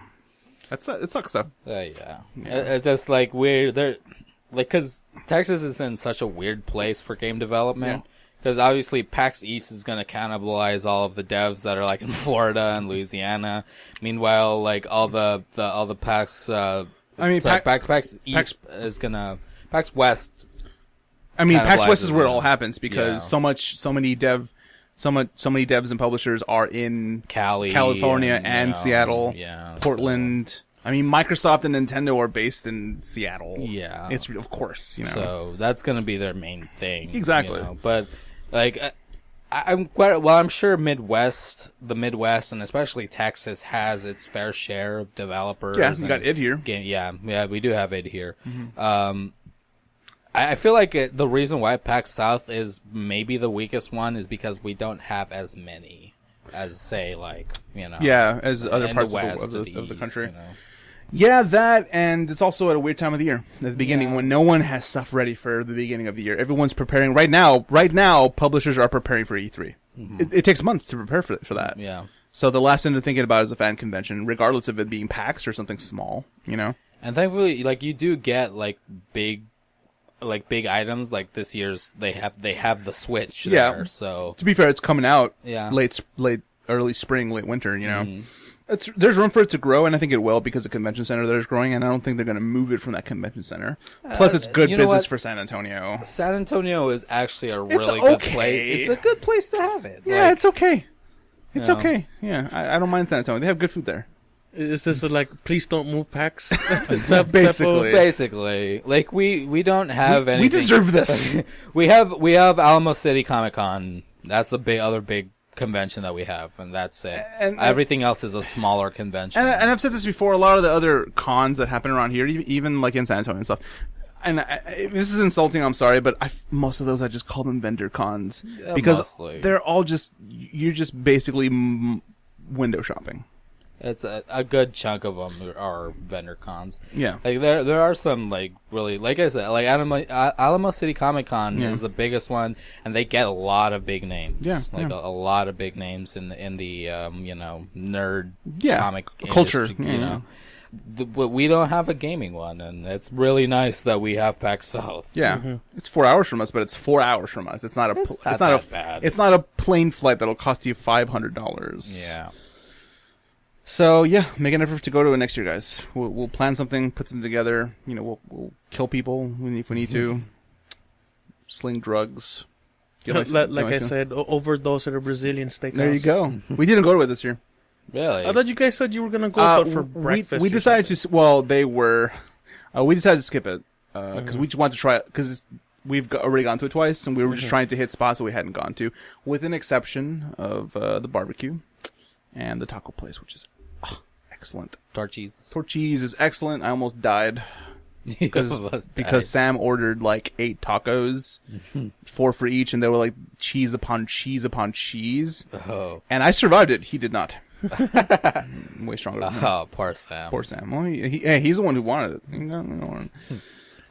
It sucks though. Yeah. Yeah. It's just like they're like because Texas is in such a weird place for game development. Because obviously PAX East is going to cannibalize all of the devs that are like in Florida and Louisiana. Meanwhile, like all the PAX. PAX East is gonna PAX West. I mean, PAX West is where it cannibalizes all happens because so many devs and publishers are in California and Seattle, Portland. I mean, Microsoft and Nintendo are based in Seattle. Yeah, it's of course, So that's gonna be their main thing. Exactly. But like, I'm sure the Midwest and especially Texas has its fair share of developers. Yeah, you got id here. Yeah, we do have id here. Mm-hmm. I feel like the reason why PAX South is maybe the weakest one is because we don't have as many as say as other parts of the East, country. Yeah, that, and it's also at a weird time of the year at the beginning when no one has stuff ready for the beginning of the year. Everyone's preparing right now. Publishers are preparing for E3. Mm-hmm. It takes months to prepare for that. Yeah. So the last thing they're thinking about is a fan convention, regardless of it being PAX or something small. And thankfully, like you do get like big items. Like this year's, they have the Switch there. So to be fair, it's coming out Yeah. late early spring, late winter. There's room for it to grow, and I think it will because the convention center there is growing, and I don't think they're going to move it from that convention center. Plus, it's good business for San Antonio. San Antonio is actually a really good place. It's a good place to have it. Yeah, it's okay. It's okay. Yeah, I don't mind San Antonio. They have good food there. Is this like, please don't move PAX? Basically. Like we don't have anything. We deserve this. we have Alamo City Comic Con. That's the other big convention that we have, and that's it. And everything else is a smaller convention. And I've said this before. A lot of the other cons that happen around here, even like in San Antonio and stuff, this is insulting. I'm sorry, but most of those I just call them vendor cons because mostly. they're all just you're just basically window shopping. It's a good chunk of them are vendor cons. Yeah, like there are some like really, like I said, like Alamo City Comic Con is the biggest one, and they get a lot of big names. Yeah, like a lot of big names in the nerd comic culture. Industry, you know. But we don't have a gaming one, and it's really nice that we have PAX South. Yeah, it's 4 hours from us, but it's 4 hours from us. It's not a bad. It's not a plane flight that'll cost you $500. Yeah. So yeah, make an effort to go to it next year, guys. We'll plan something, put something together. You know, we'll kill people if we need to, sling drugs. Like I said, overdose at a Brazilian steakhouse. There you go. We didn't go to it this year. Really? I thought you guys said you were gonna go for breakfast. We decided to. Well, they were. We decided to skip it because we just wanted to try it because we've already gone to it twice, and we were just trying to hit spots that we hadn't gone to, with an exception of the barbecue and the taco place, which is excellent. Torchy's is excellent. I almost died because Sam ordered like 8 tacos, 4 for each, and they were like cheese upon cheese upon cheese. Oh. And I survived it. He did not. Way stronger. Oh, poor Sam. Poor Sam. Well, he's the one who wanted it.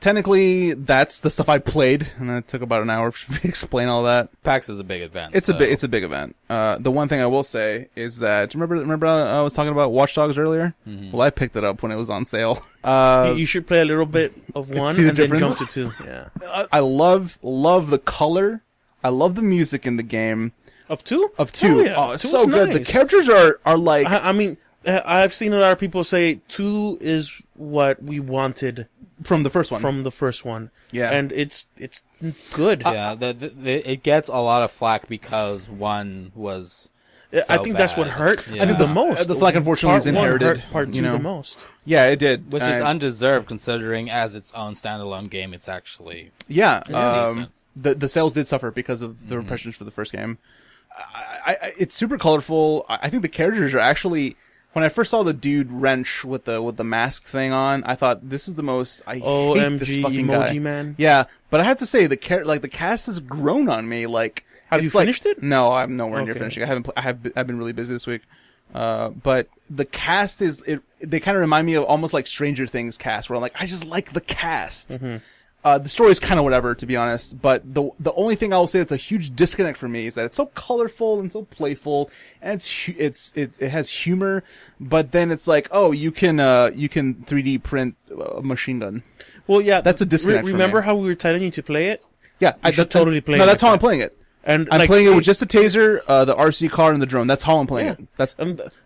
Technically, that's the stuff I played, and it took about an hour to explain all that. PAX is a big event. It's a big event. The one thing I will say is that remember I was talking about Watch Dogs earlier? Mm-hmm. Well, I picked it up when it was on sale. You should play a little bit of one and then jump to 2. Yeah. I love the color. I love the music in the game. Of 2? Of 2. Oh, yeah. Oh, it's 2 so good. nice. The characters are like... I mean, I've seen a lot of people say 2 is what we wanted from the first one. Yeah. And it's good. Yeah, it gets a lot of flack because 1 was I think that's what hurt the most. The flack, unfortunately, is inherited. Part 2 the most. Yeah, it did. Which is undeserved, considering as its own standalone game, it's actually decent. The sales did suffer because of the impressions for the first game. It's super colorful. I think the characters are actually... When I first saw the dude wrench with the mask thing on, I thought this is the most. I hate this fucking emoji guy. Man. Yeah, but I have to say the cast has grown on me. Like, have you finished it? No, I'm nowhere near finishing. I've been really busy this week. But the cast they kind of remind me of almost like Stranger Things cast, where I'm like, I just like the cast. Mm-hmm. The story is kind of whatever, to be honest, but the only thing I will say that's a huge disconnect for me is that it's so colorful and so playful, and it has humor, but then it's like, oh, you can 3D print a machine gun. Well, yeah, that's a disconnect. Remember for me. how we were telling you to play it? Yeah, I should totally play it. No, that's how I'm playing it. And I'm playing it with just a taser, the RC car, and the drone. That's how I'm playing it. That's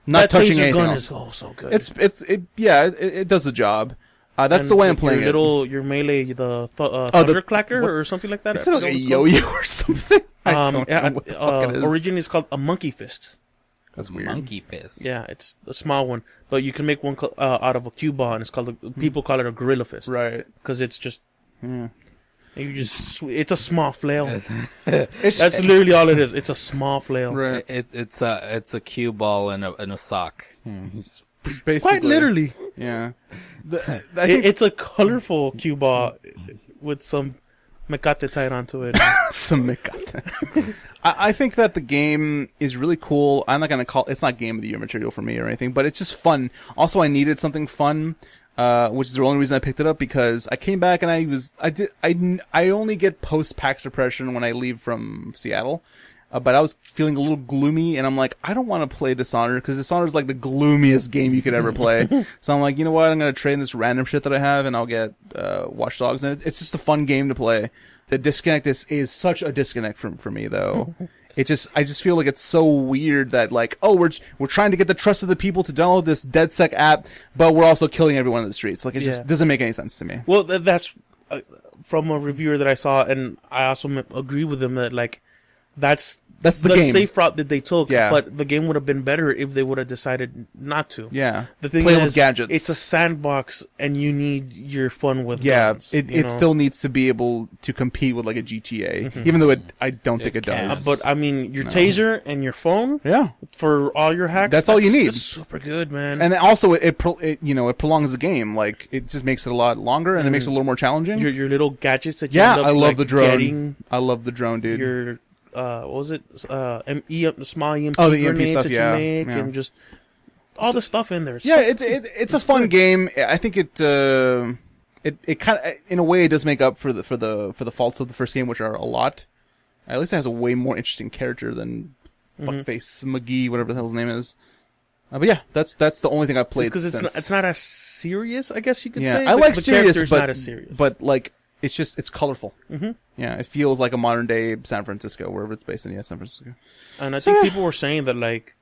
not touching anything gun else. Is so good. It does the job. That's the way I'm playing it. Your melee, the thunderclacker or something like that. It's like a yo-yo or something. I don't know what the fuck it is. Originally, it's called a monkey fist. That's weird. Monkey fist. Yeah, it's a small one, but you can make one out of a cue ball, and it's called. People call it a gorilla fist, right? Because it's just. It's a small flail. That's literally all it is. It's a small flail. Right. It's a cue ball and a sock. Basically. Quite literally. Yeah. It's a colorful cue ball with some mecate tied onto it. Some mecate. I think that the game is really cool. I'm not going to it's not game of the year material for me or anything, but it's just fun. Also, I needed something fun, which is the only reason I picked it up, because I came back and I only get post-PAX depression when I leave from Seattle. But I was feeling a little gloomy, and I'm like, I don't want to play Dishonored, because Dishonored is like the gloomiest game you could ever play. So I'm like, you know what? I'm going to trade in this random shit that I have, and I'll get Watch Dogs. And it's just a fun game to play. The disconnect is such a disconnect for me, though. I just feel like it's so weird that, like, oh, we're trying to get the trust of the people to download this DedSec app, but we're also killing everyone in the streets. Like, it just doesn't make any sense to me. Well, that's from a reviewer that I saw, and I also agree with him that, like, that's That's the the game. safe route that they took. Yeah. But the game would have been better if they would have decided not to. Yeah. The thing Play is, with gadgets. it's a sandbox, and you need your fun with Yeah, guns. it still needs to be able to compete with like a GTA, even though I don't think it can. does. But I mean, your taser and your phone yeah, for all your hacks. That's all you need. That's super good, man. and also it prolongs the game. Like it just makes it a lot longer, and it makes it a little more challenging. your little gadgets that you Yeah, end up, I love like, the drone. getting I love the drone, dude. your what was it? Small EMP Oh, the EMP grenades stuff, that yeah, you make, yeah. and just all the stuff in there. Yeah, it's a fun game. I think it kind of in a way it does make up for the faults of the first game, which are a lot. At least it has a way more interesting character than Fuckface McGee, whatever the hell his name is. But yeah, that's the only thing I've played because since. it's not as serious, I guess you could Yeah, say. I like the serious, character's but not as serious. but like it's colorful. Mm-hmm. Yeah, it feels like a modern day San Francisco, wherever it's based in. Yeah, San Francisco. And I think people were saying that like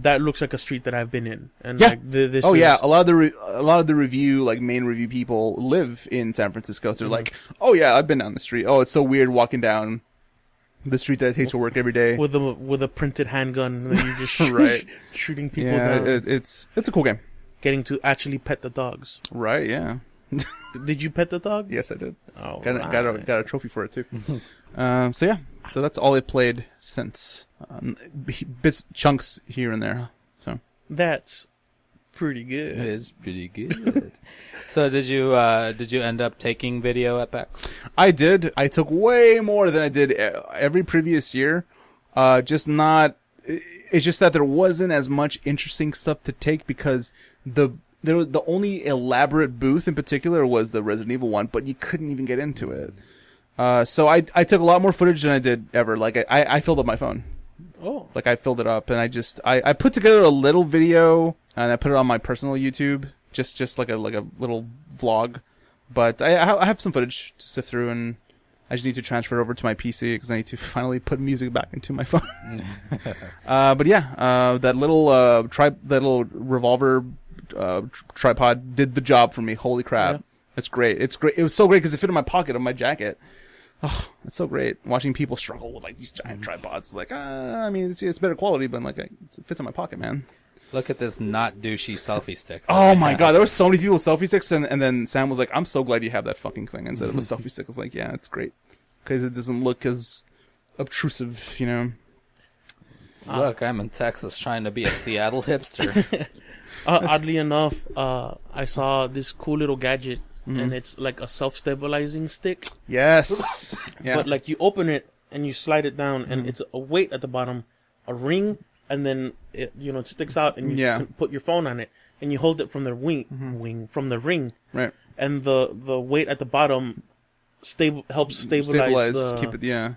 that looks like a street that I've been in, and Yeah. like this. Oh is, yeah, a lot of the review, like main review people live in San Francisco, so they're like, oh yeah, I've been down the street. Oh, it's so weird walking down the street that I take to work every day. with a printed handgun, and then you just Right. shooting people Yeah, down, it's a cool game. getting to actually pet the dogs. Right? Yeah. Did you pet the dog? Yes, I did. Oh, Got a trophy for it too. So yeah, so that's all I played since. Bits chunks here and there. So That's pretty It good. is pretty good. So did you end up taking video at PAX? I did. I took way more than I did every previous year. Just not. It's just that there wasn't as much interesting stuff to take because the only elaborate booth in particular was the Resident Evil one, but you couldn't even get into it. So I took a lot more footage than I did ever. Like I filled up my phone. Oh, Like I filled it up, and I put together a little video, and I put it on my personal YouTube, just like a little vlog. But I have some footage to sift through, and I just need to transfer it over to my PC because I need to finally put music back into my phone. But yeah, that little revolver tripod did the job for me. Holy crap, Yeah. it's great. It's great. It was so great because it fit in my pocket of my jacket. Oh, it's so great watching people struggle with like these giant tripods. It's like, I mean, it's better quality, but like it fits in my pocket, man. Look at this not douchey selfie stick. Oh my god, there were so many people with selfie sticks, and then Sam was like, "I'm so glad you have that fucking thing instead of a selfie stick." I was like, "Yeah, it's great because it doesn't look as obtrusive, you know." Look, I'm in Texas trying to be a Seattle hipster. oddly enough, I saw this cool little gadget, and it's like a self-stabilizing stick. Yes, yeah, But like you open it and you slide it down, and it's a weight at the bottom, a ring, and then it it sticks out, and you Yeah. can put your phone on it, and you hold it from the from the ring, right. and the weight at the bottom helps stabilize, Keep it, yeah.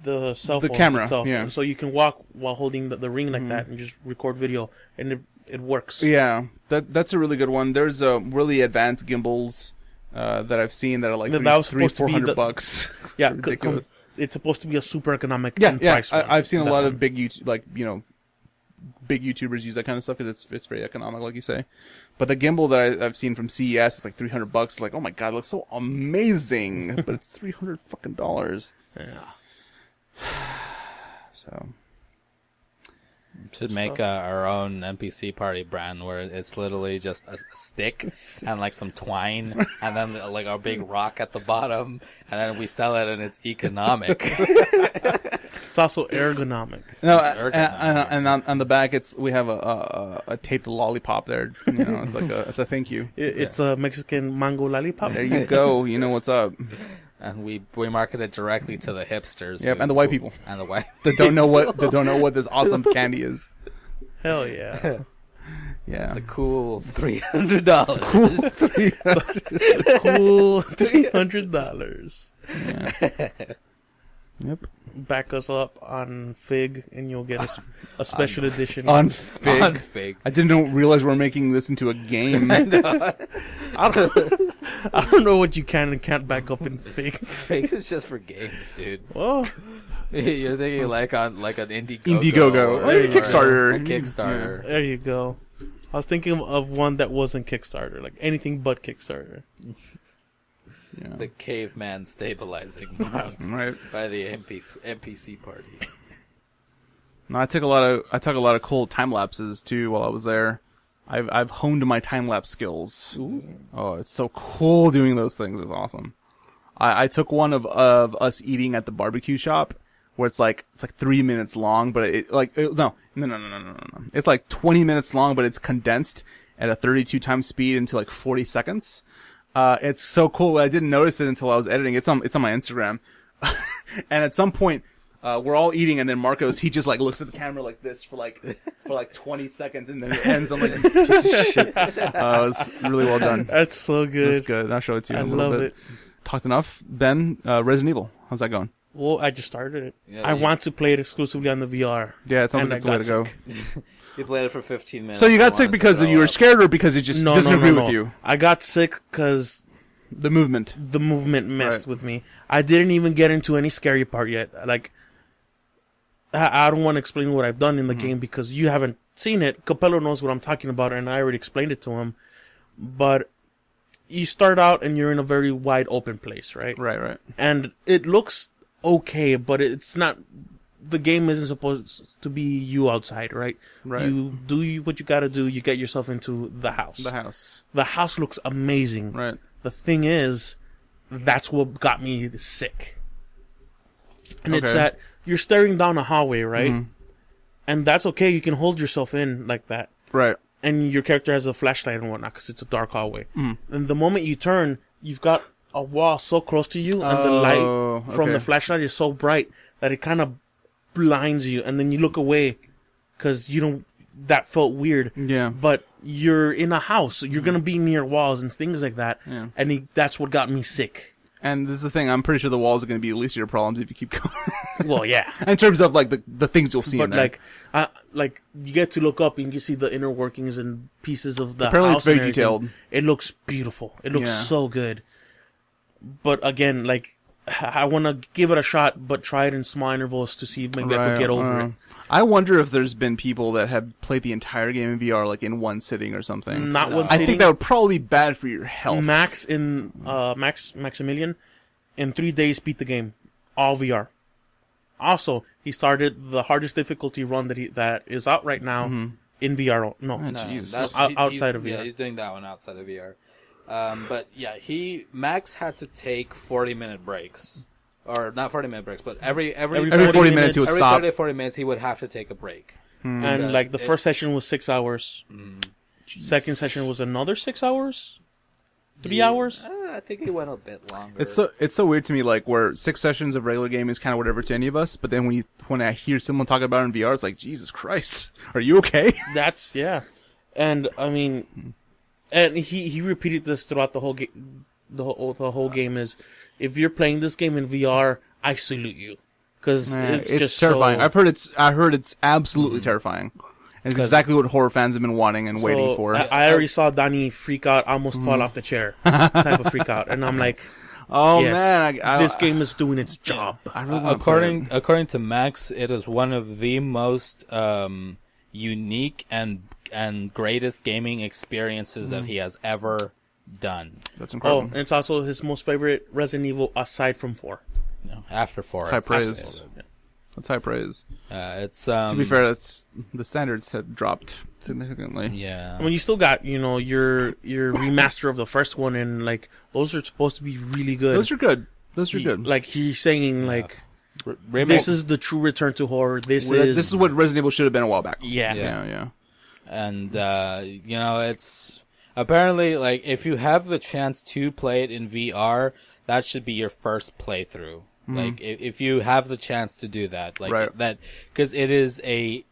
the cell The phone camera, itself. yeah. So you can walk while holding the ring like that and just record video, and it works. Yeah, that's a really good one. There's really advanced gimbals that I've seen that are like That was supposed to be $400. Yeah, Ridiculous. it's supposed to be a super economic Yeah, in yeah. price range, I've seen a that lot one. of big big YouTubers use that kind of stuff because it's very economic, like you say. But the gimbal that I've seen from CES is like $300. It's like, oh my god, it looks so amazing, but it's $300 fucking dollars. Yeah. So Should make our own NPC party brand where it's literally just a stick and like some twine and then like a big rock at the bottom, and then we sell it and it's economic. It's also ergonomic. no, It's ergonomic. and on the back we have a taped lollipop there. You know, it's like it's a thank you. It's a Mexican mango lollipop. There you go. You know what's up. And we market it directly to the hipsters. Yep, and the white people And the white. that don't know what this awesome candy is. Hell yeah. Yeah. It's a cool $300. Cool $300. Yeah. Yep. Back us up on Fig, and you'll get a special edition. On Fig. On Fig. I didn't realize we're making this into a game. I don't know what you can and can't back up in Fig. Fig is just for games, dude. Well, You're thinking like an Indiegogo. Indiegogo. Or Or Kickstarter. a Kickstarter. there you go. I was thinking of one that wasn't Kickstarter, like anything but Kickstarter. Yeah. The caveman stabilizing mount Right. by the NPC party. No, I took a lot of cool time lapses too while I was there. I've honed my time lapse skills. Ooh. Oh, it's so cool doing those things. It's awesome. I took one of us eating at the barbecue shop where it's like 3 minutes long, but no. It's like 20 minutes long, but it's condensed at a 32 times speed into like 40 seconds. It's so cool. I didn't notice it until I was editing. It's on my Instagram. And at some point, we're all eating, and then Marcos, he just like looks at the camera like this for like 20 seconds, and then it ends. I'm like, piece of shit. It was really well done. That's so good. That's good. I'll show it to you I in a little love bit. it. Talked enough. Ben, Resident Evil. How's that going? Well, I just started it. Yeah, I want to play it exclusively on the VR. Yeah, it sounds And like it's I the way got to go. sick. You played it for 15 minutes. So you got and sick wanted to because throw you were up. scared, or because it just doesn't agree with you? I got sick because The movement. the movement messed Right. with me. I didn't even get into any scary part yet. Like, I don't want to explain what I've done in the game because you haven't seen it. Capello knows what I'm talking about, and I already explained it to him. But you start out and you're in a very wide open place, right? Right. And it looks okay, but it's not. The game isn't supposed to be you outside, right? Right. You do what you got to do. You get yourself into the house. The house. The house looks amazing. Right. The thing is, that's what got me sick. And it's Okay. that you're staring down a hallway, right? Mhm. And that's okay. You can hold yourself in like that. Right. And your character has a flashlight and whatnot because it's a dark hallway. Mhm. And the moment you turn, you've got a wall so close to you, and the light from okay. the flashlight is so bright that it kind of blinds you. And then you look away because you don't. That felt weird. Yeah. But you're in a house. You're gonna be near walls and things like that. Yeah. And that's what got me sick. And this is the thing. I'm pretty sure the walls are going to be at least your problems if you keep going. Well, yeah. In terms of like the things you'll see But in there. like you get to look up and you see the inner workings and pieces of the Apparently house it's very and everything. detailed. It looks beautiful. It looks Yeah. so good. But again, like I want to give it a shot, but try it in small intervals to see if maybe I could get over it. I wonder if there's been people that have played the entire game in VR like in one sitting or something. Not one I sitting. think that would probably be bad for your health. Maximilian in 3 days beat the game, all VR. Also, he started the hardest difficulty run that is out right now in VR. No, Oh, No, jeez. that's- outside of VR. Yeah, he's doing that one outside of VR. But yeah, Max had to take 40-minute breaks. Or not 40-minute breaks, but every 40 minutes he would every stop. 30 to 40 minutes he would have to take a break. and Because like the it- first session was 6 hours. Jeez. Second session was another 6 hours. 3 Yeah, hours. I think he went a bit longer. It's so weird to me, like where 6 sessions of regular game is kind of whatever to any of us, but then when I hear someone talk about it in VR, it's like, Jesus Christ, are you okay? That's yeah, and I mean, and he repeated this throughout the whole game. The whole game is, if you're playing this game in VR, I salute you, because it's just terrifying. So, I heard it's absolutely terrifying. And it's exactly what horror fans have been wanting and waiting for. I already saw Dine freak out, almost fall off the chair, type of freak out, and I'm like, Oh yes, man, this game is doing its job. I really wanna play it. according to Max, it is one of the most unique and greatest gaming experiences that he has ever done. That's Oh, incredible. and it's also his most favorite Resident Evil aside from 4. No, after 4. High it's praise. his favorite. That's high praise. It's To be fair, the standards had dropped significantly. yeah. I mean, you still got, your remaster of the first one, and like those are supposed to be really good. Those are good. Those are good. Like he's saying, like Remake- this is the true return to horror. This This is what Resident Evil should have been a while back. yeah. Yeah. and it's apparently like if you have the chance to play it in VR, that should be your first playthrough. Like if you have the chance to do that, like Right. that, because it is a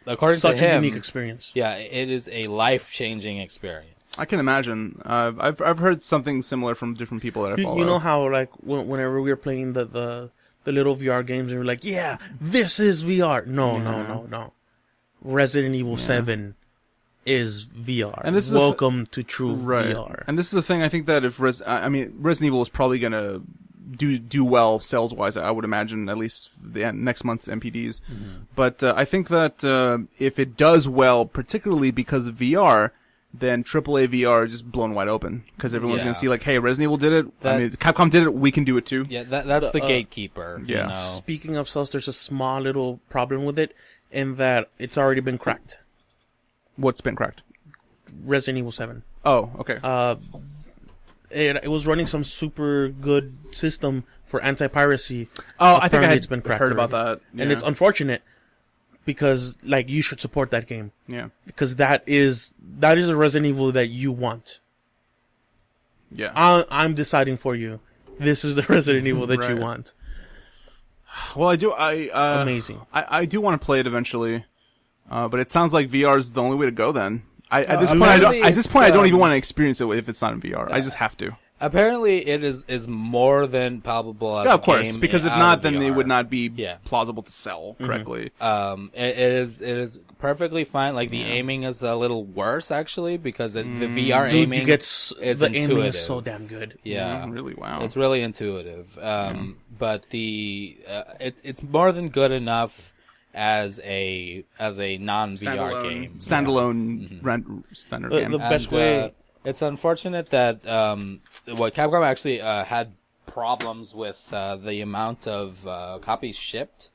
according Such to a him, unique experience. yeah, it is a life-changing experience. I can imagine. I've heard something similar from different people that I follow. You know how like whenever we were playing the little VR games, and we're like, yeah, this is VR. No. Resident Evil 7 is VR. And this is welcome to true right. VR. And this is the thing. I think that if Resident Evil is probably gonna do well sales wise. I would imagine at least the next month's MPDs. But I think that if it does well, particularly because of VR, then AAA VR just blown wide open because everyone's Yeah. going to see like, hey, Resident Evil did it. I That- mean, Capcom did it. We can do it too. Yeah, that's the The, gatekeeper. yeah. You know? Speaking of cells, there's a small little problem with it in that it's already been cracked. What's been cracked? Resident Evil 7. Oh, okay. It was running some super good system for anti-piracy. I think I Apparently had it's been cracked heard about already. that. And Yeah. it's unfortunate because like you should support that game Yeah. because that is a Resident Evil that you want. Yeah. I'm deciding for you. This is the Resident Evil that you Right. want. Well, I do. Amazing. I do want to play it eventually, but it sounds like VR is the only way to go. Then at this point, apparently I don't even it's, want to experience it if it's not in VR. I just have to. Apparently, it is more than palpable as Yeah, a of course. game Because if out not, of then VR. it would not be Yeah. plausible to sell correctly. It is perfectly fine. Like the aiming is a little worse actually because the VR Dude, aiming you get is the aiming intuitive. is so damn good. Yeah, Really, wow. it's really intuitive. But it's more than good enough as a non VR game. Standalone standard game. The best way. It's unfortunate that Capcom actually had problems with the amount of copies shipped.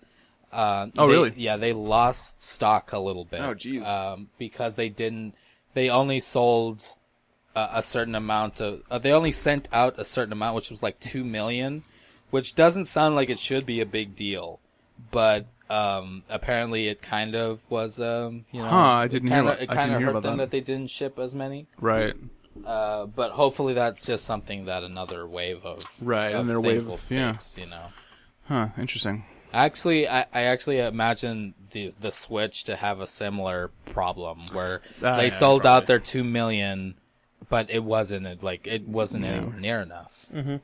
Really? Yeah, they lost stock a little bit. Oh, jeez. Because they only sold a certain amount of. They only sent out a certain amount, which was like 2 million, which doesn't sound like it should be a big deal, but apparently it kind of was. I didn't hear It kind of hurt about them that. that they didn't ship as many. Right. But hopefully that's just something that another wave of Another things wave will of- fix. You know. Huh. Interesting. Actually, I actually imagine the Switch to have a similar problem where they yeah, sold out probably. their 2 million, but it wasn't anywhere near enough. Mm-hmm.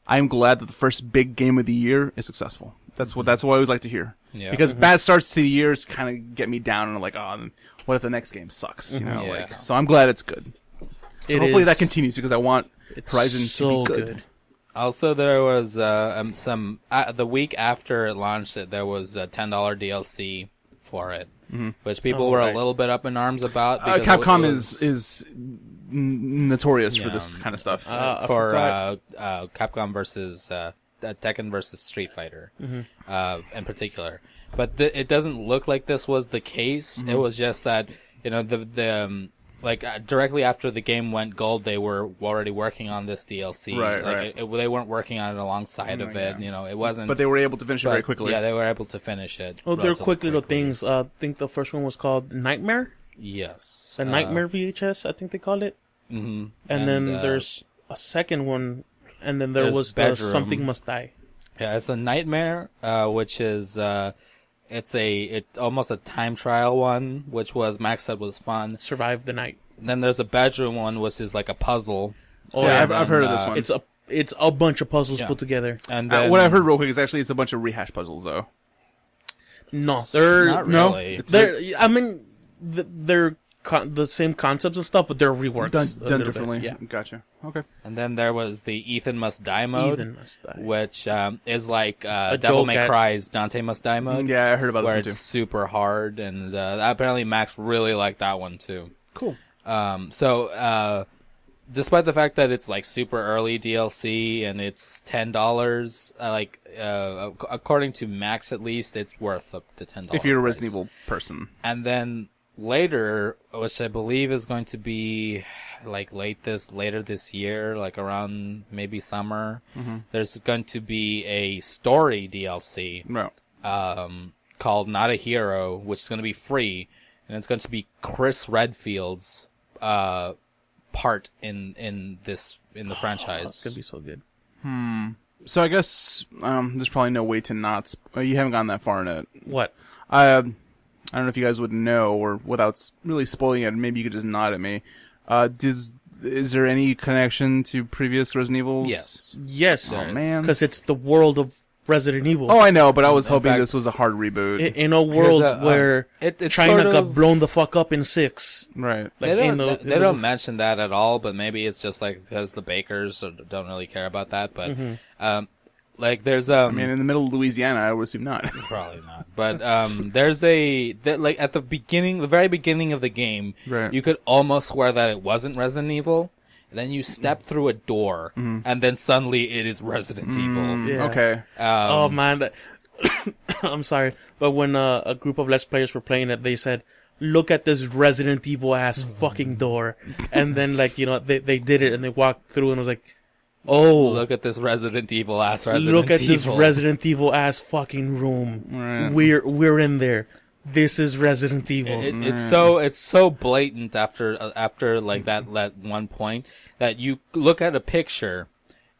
I'm glad that the first big game of the year is successful. That's what I always like to hear. Yeah. Because bad starts to the years kind of get me down and I'm like, oh, what if the next game sucks? You know, Yeah. so I'm glad it's good. So It hopefully is- that continues because I want It's Horizon so to be good. Also, there was some the week after it launched, there was a $10 DLC for it, which people were right. a little bit up in arms about. because Capcom it was- is notorious for Yeah. this kind of stuff. I for forgot. Capcom versus Tekken versus Street Fighter, Mm-hmm. in particular. But it doesn't look like this was the case. Mm-hmm. It was just that directly after the game went gold, they were already working on this DLC. Right, like, right. They weren't working on it alongside of it. yeah. You know, it wasn't. but they were able to finish it but, very quickly. Yeah, they were able to finish it. Oh, they're relatively quick little quickly. things. I think the first one was called Nightmare. Yes, The Nightmare VHS, I think they called it. Mm-hmm. And then there's a second one, and then there there's was the Bedroom. Something Must Die. Yeah, it's a Nightmare, which is it's almost a time trial one, which was Max said was fun. Survive the Night. And then there's a Bedroom one, which is like a puzzle. Oh, yeah, yeah, I've heard of this one. It's a bunch of puzzles Yeah. put together. And then, What I've heard real quick is actually it's a bunch of rehash puzzles though. No, they're not no, really. it's they're. I mean, they're the same concepts and stuff, but they're reworked done a little bit. differently. Yeah, Gotcha. Okay. And then there was the Ethan Must Die mode, Ethan Must Die. which is like Devil joke May at- Cry's Dante Must Die mode. Yeah, I heard about where this one it's too. super hard, and apparently Max really liked that one too. Cool. Despite the fact that it's like super early DLC and it's $10, according to Max at least, it's worth up to $10. If you're a price. Resident Evil person. And then later, which I believe is going to be like later this year, like around maybe summer, there's going to be a story DLC No. called Not a Hero, which is going to be free, and it's going to be Chris Redfield's part in the franchise. It's gonna be so good. So I guess there's probably no way to not. You haven't gone that far in it. What? I don't know if you guys would know, or without really spoiling it, maybe you could just nod at me. Is there any connection to previous Resident Evils? Yes. Yes. There Oh is. man. Because it's the world of Resident Evil. Oh, I know, but I was In hoping fact- this was a hard reboot. In a world a, where it's China sort got of- blown the fuck up in 6. Right. Like, they don't mention that at all, but maybe it's just like because the bakers don't really care about that. But like there's I mean, in the middle of Louisiana, I would assume not. probably not, but there's like at the very beginning of the game, Right. you could almost swear that it wasn't Resident Evil. And then you step through a door, and then suddenly it is Resident Evil. Yeah. Okay. Oh man, I'm sorry, but when a group of Let's Players were playing it, they said, "Look at this Resident Evil ass fucking door," and then they did it and they walked through and was like, "Oh, Look at this Resident Evil ass Resident look at Evil. this Resident Evil ass fucking room. Right. We're in there. This is Resident Evil." It's so blatant after like that one point that you look at a picture,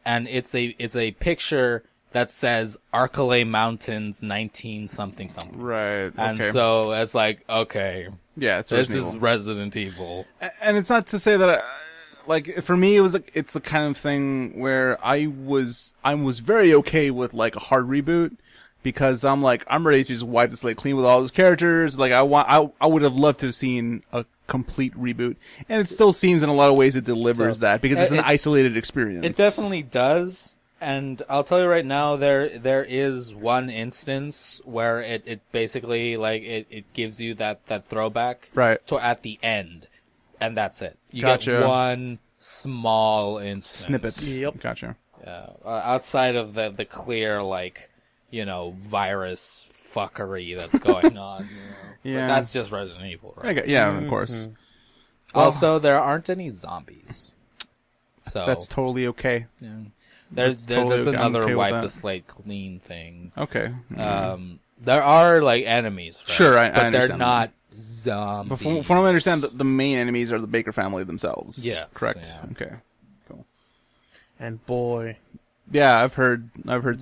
and it's a picture that says Arcalay Mountains 19 something. Right. And okay. so it's like, okay, Yeah, it's this Resident is Evil. Resident Evil. And it's not to say that, like, for me, it's the kind of thing where I was very okay with, like, a hard reboot, because I'm ready to just wipe the slate clean with all those characters. Like, I would have loved to have seen a complete reboot. And it still seems in a lot of ways it delivers that, because it's an isolated experience. It definitely does. And I'll tell you right now, there is one instance where it basically, like, it gives you that throwback Right. to at the end, and that's it. You Gotcha. get one small instance. Snippet. Yep. Gotcha. Outside of the clear, like, virus fuckery that's going on. Yeah. But that's just Resident Evil, right? Yeah, of course. Also, there aren't any zombies. So That's totally okay. yeah. That's There's totally okay. I'm another okay with wipe that. the slate clean thing. Okay. There are like enemies, right? Sure, I but they're understand not zombies. But from what I understand, the main enemies are the Baker family themselves. Yes, Correct. yeah. Okay. Cool. And boy, Yeah, I've heard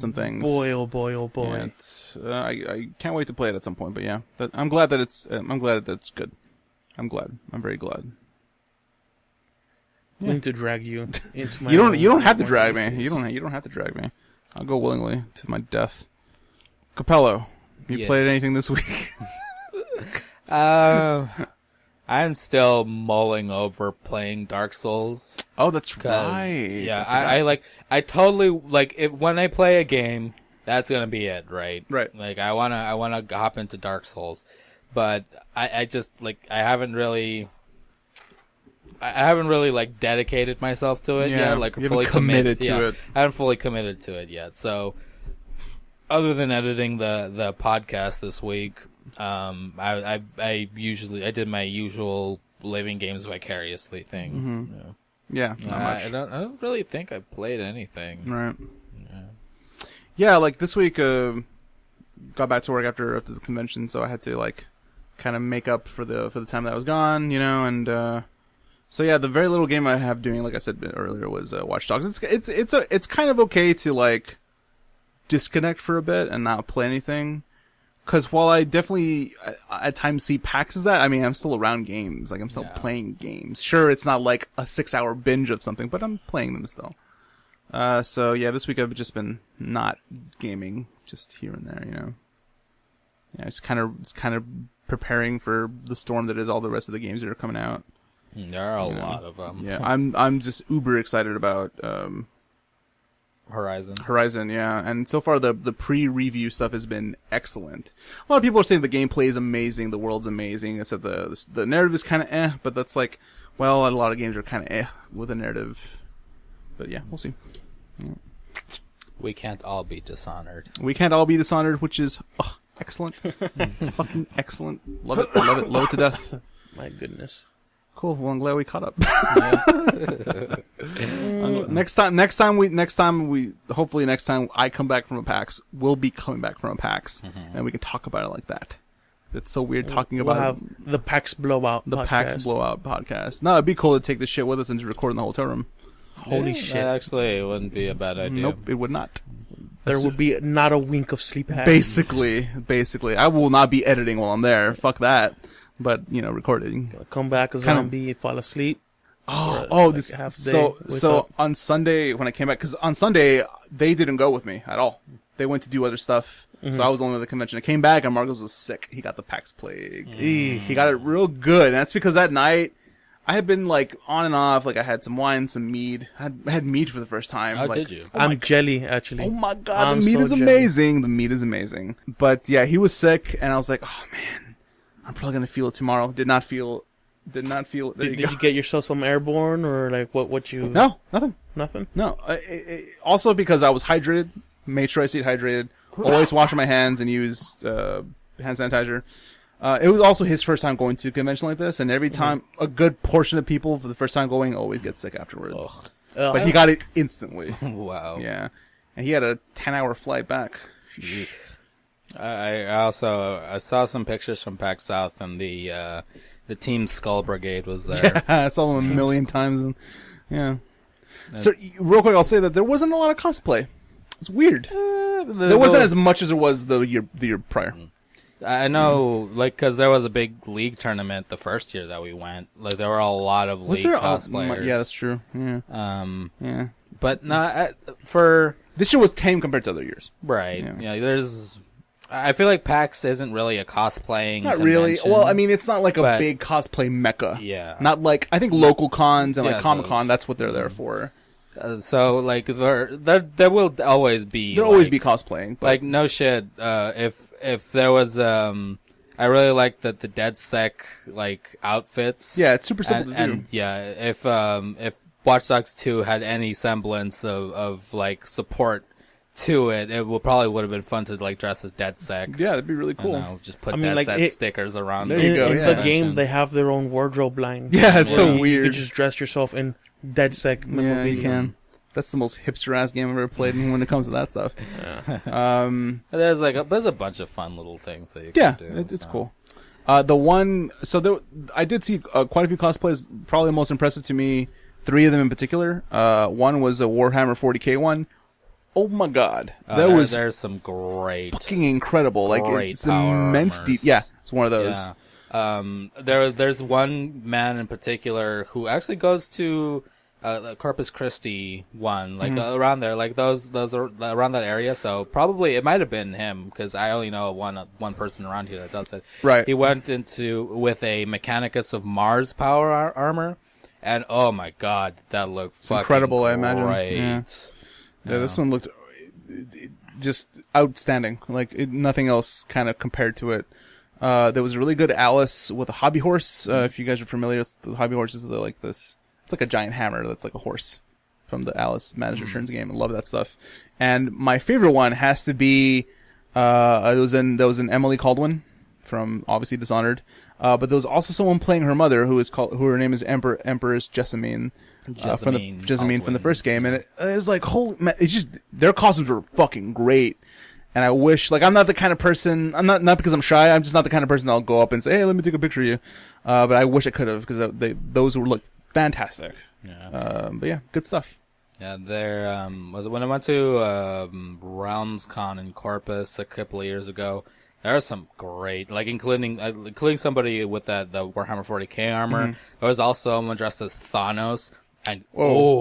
some things. boy, oh boy, oh boy. Yeah, it's, I can't wait to play it at some point. But yeah, I'm glad that it's good. I'm glad. I'm very glad. I need to drag you into my. You don't have to more drag me. places. You don't have to drag me. I'll go willingly to my death. Capello, you Yes. played anything this week? I'm still mulling over playing Dark Souls. Oh, that's 'Cause, right. Yeah, forgot. I totally like when I play a game, that's gonna be it, right? Right. Like I wanna hop into Dark Souls, but I just like I haven't really like dedicated myself to it Yeah, yet. Like you haven't fully committed to it. I haven't fully committed to it yet. So, other than editing the podcast this week, I did my usual living games vicariously thing. Mm-hmm. Yeah, not much. I don't really think I played anything. Right. Yeah, like this week, got back to work after the convention, so I had to like kind of make up for the time that I was gone, and so yeah, the very little game I have doing, like I said earlier, was Watch Dogs. It's kind of okay to like disconnect for a bit and not play anything. Because while I definitely at times see PAX as that, I mean, I'm still around games. Like, I'm still playing games. Sure, it's not like a 6-hour binge of something, but I'm playing them still. So yeah, this week I've just been not gaming, just here and there, Yeah, it's kind of preparing for the storm that is all the rest of the games that are coming out. There are a lot of them. Yeah, I'm just uber excited about Horizon. Yeah, and so far the pre-review stuff has been excellent. A lot of people are saying the gameplay is amazing, the world's amazing. It's that the narrative is kind of but that's like, well, a lot of games are kind of with a narrative. But yeah, we'll see. Yeah. We can't all be Dishonored. We can't all be Dishonored, which is excellent, fucking excellent. Love it to death. My goodness. Cool. Well, I'm glad we caught up. Next time hopefully next time I come back from a PAX, we'll be coming back from a PAX, and we can talk about it like that. It's so weird talking We'll about have the PAX blowout. the podcast. PAX blowout podcast. No, it'd be cool to take this shit with us and just record in the hotel room. Holy shit! That actually wouldn't be a bad idea. Nope, it would not. There will be not a wink of sleep. Basically, I will not be editing while I'm there. Fuck that. But recording. Come back a zombie, fall asleep. So on Sunday when I came back, because on Sunday they didn't go with me at all. They went to do other stuff, so I was only at the convention. I came back and Marcos was sick. He got the PAX plague. He got it real good, and that's because that night I had been like on and off. Like I had some wine, some mead. I had mead for the first time. Oh, like, did you? I'm jelly, actually. Oh my god, I'm the meat so is jelly. amazing. The meat is amazing. But yeah, he was sick, and I was like, oh man, I'm probably gonna feel it tomorrow. Did not feel it. There Did you go. you get yourself some airborne or like what you? No, nothing. Nothing. No. Also because I was hydrated. Made sure I stayed hydrated. Always washing my hands and use hand sanitizer. It was also his first time going to a convention like this, and every time a good portion of people for the first time going always get sick afterwards. But he got it instantly. Wow. Yeah, and he had a 10-hour flight back. I saw some pictures from PAX South, and the Team Skull Brigade was there. Yeah, I saw them a million times. And, yeah. So, real quick, I'll say that there wasn't a lot of cosplay. It's weird. There wasn't as much as there was the year prior. I know, like, because there was a big league tournament the first year that we went. Like, there were a lot of league cosplayers. Yeah, that's true. Yeah. Yeah. But not for This year was tame compared to other years. right. Yeah. Yeah, there's. I feel like PAX isn't really a cosplaying. Not really. convention. Well, I mean, it's not like a but- big cosplay mecca. Yeah. Not like, I think local cons and Yeah, like Comic-Con, that's what they're there for. So like there will always be There'll always be cosplaying. But like no shit. If there was I really like the Dead Sec like outfits. yeah, it's super simple to do. And yeah, if Watch Dogs 2 had any semblance of like support to it, probably would have been fun to like dress as Dead Sec. Yeah, that'd be really cool. You know, just put I mean, Dead like, Sec stickers around. There you go, In yeah. the game, they have their own wardrobe line. Yeah, it's so You weird. could just dress yourself in Dead Sec. Yeah, you memorabilia. can. That's the most hipster ass game I've ever played when it comes to that stuff. There's a bunch of fun little things that you Yeah, can do. it's cool. I did see quite a few cosplays. Probably the most impressive to me, 3 of them in particular. One was a Warhammer 40k one. Oh my god, There's some great fucking incredible. Like great it's power immense. armors. Yeah, it's one of those. Yeah. There's one man in particular who actually goes to the Corpus Christi one, like around there, like those are around that area. So probably it might have been him because I only know one person around here that does it. Right. He went with a Mechanicus of Mars power armor, and oh my god, that looked fucking incredible, I imagine. great. Yeah, this one looked just outstanding. Like nothing else kind of compared to it. There was a really good Alice with a hobby horse. If you guys are familiar with the hobby horses, they're like this. It's like a giant hammer that's like a horse from the Alice Manager Turns game. I love that stuff. And my favorite one has to be there was an Emily Caldwin from obviously Dishonored. But there was also someone playing her mother who her name is Empress Jessamine. From the first game, and it was like holy man, it's just their costumes were fucking great. And I wish, like, I'm not the kind of person, I'm not because I'm shy, I'm just not the kind of person that'll go up and say, hey, let me take a picture of you. But I wish I could have, because those would look fantastic. Yeah. But yeah, good stuff. Yeah, there was it when I went to RealmsCon in Corpus a couple of years ago. There was some great, like including somebody with the Warhammer 40k armor. There was also someone dressed as Thanos. And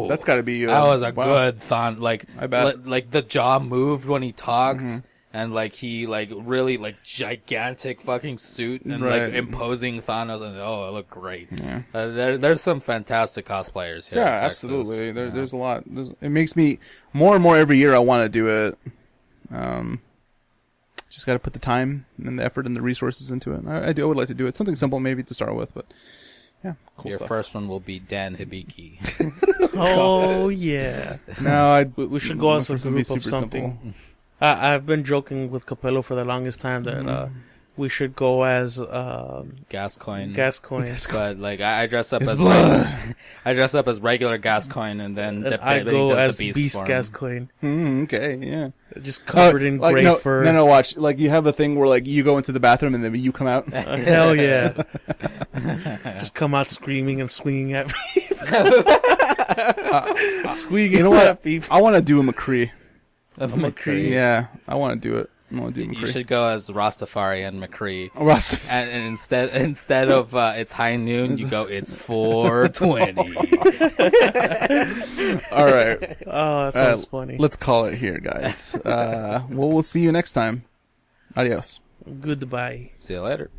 That's got to be that was a wow. good Thanos. Like I bet. like the jaw moved when he talks, and like he like really like gigantic fucking suit and Right. like imposing Thanos, and it looked great. Yeah. There's some fantastic cosplayers here. Yeah, in Texas. absolutely. There's a lot. It makes me more and more every year I want to do it. Just got to put the time and the effort and the resources into it. I would like to do it. Something simple maybe to start with, but yeah, cool Your stuff. first one will be Dan Hibiki. Oh yeah. No, We should go as a my first one would be group of super something. simple. I've been joking with Capello for the longest time that we should go as Gascoigne. Gascoigne. But like I dress up His as blood. I dress up as regular Gascoigne, and then And I go does as the Beast form. Gascoigne, Okay, yeah. just covered in Like, gray fur. No, watch. Like you have a thing where like you go into the bathroom and then you come out. Hell yeah! Just come out screaming and swinging at me. Swinging You know what? at people. I want to do a McCree. Of McCree. Yeah, I want to do it. I want to do You McCree. should go as Rastafari and McCree. Russ. And instead of it's high noon, you go it's 4:20. All right. Oh, that sounds funny. Let's call it here, guys. We'll see you next time. Adios. Goodbye. See you later.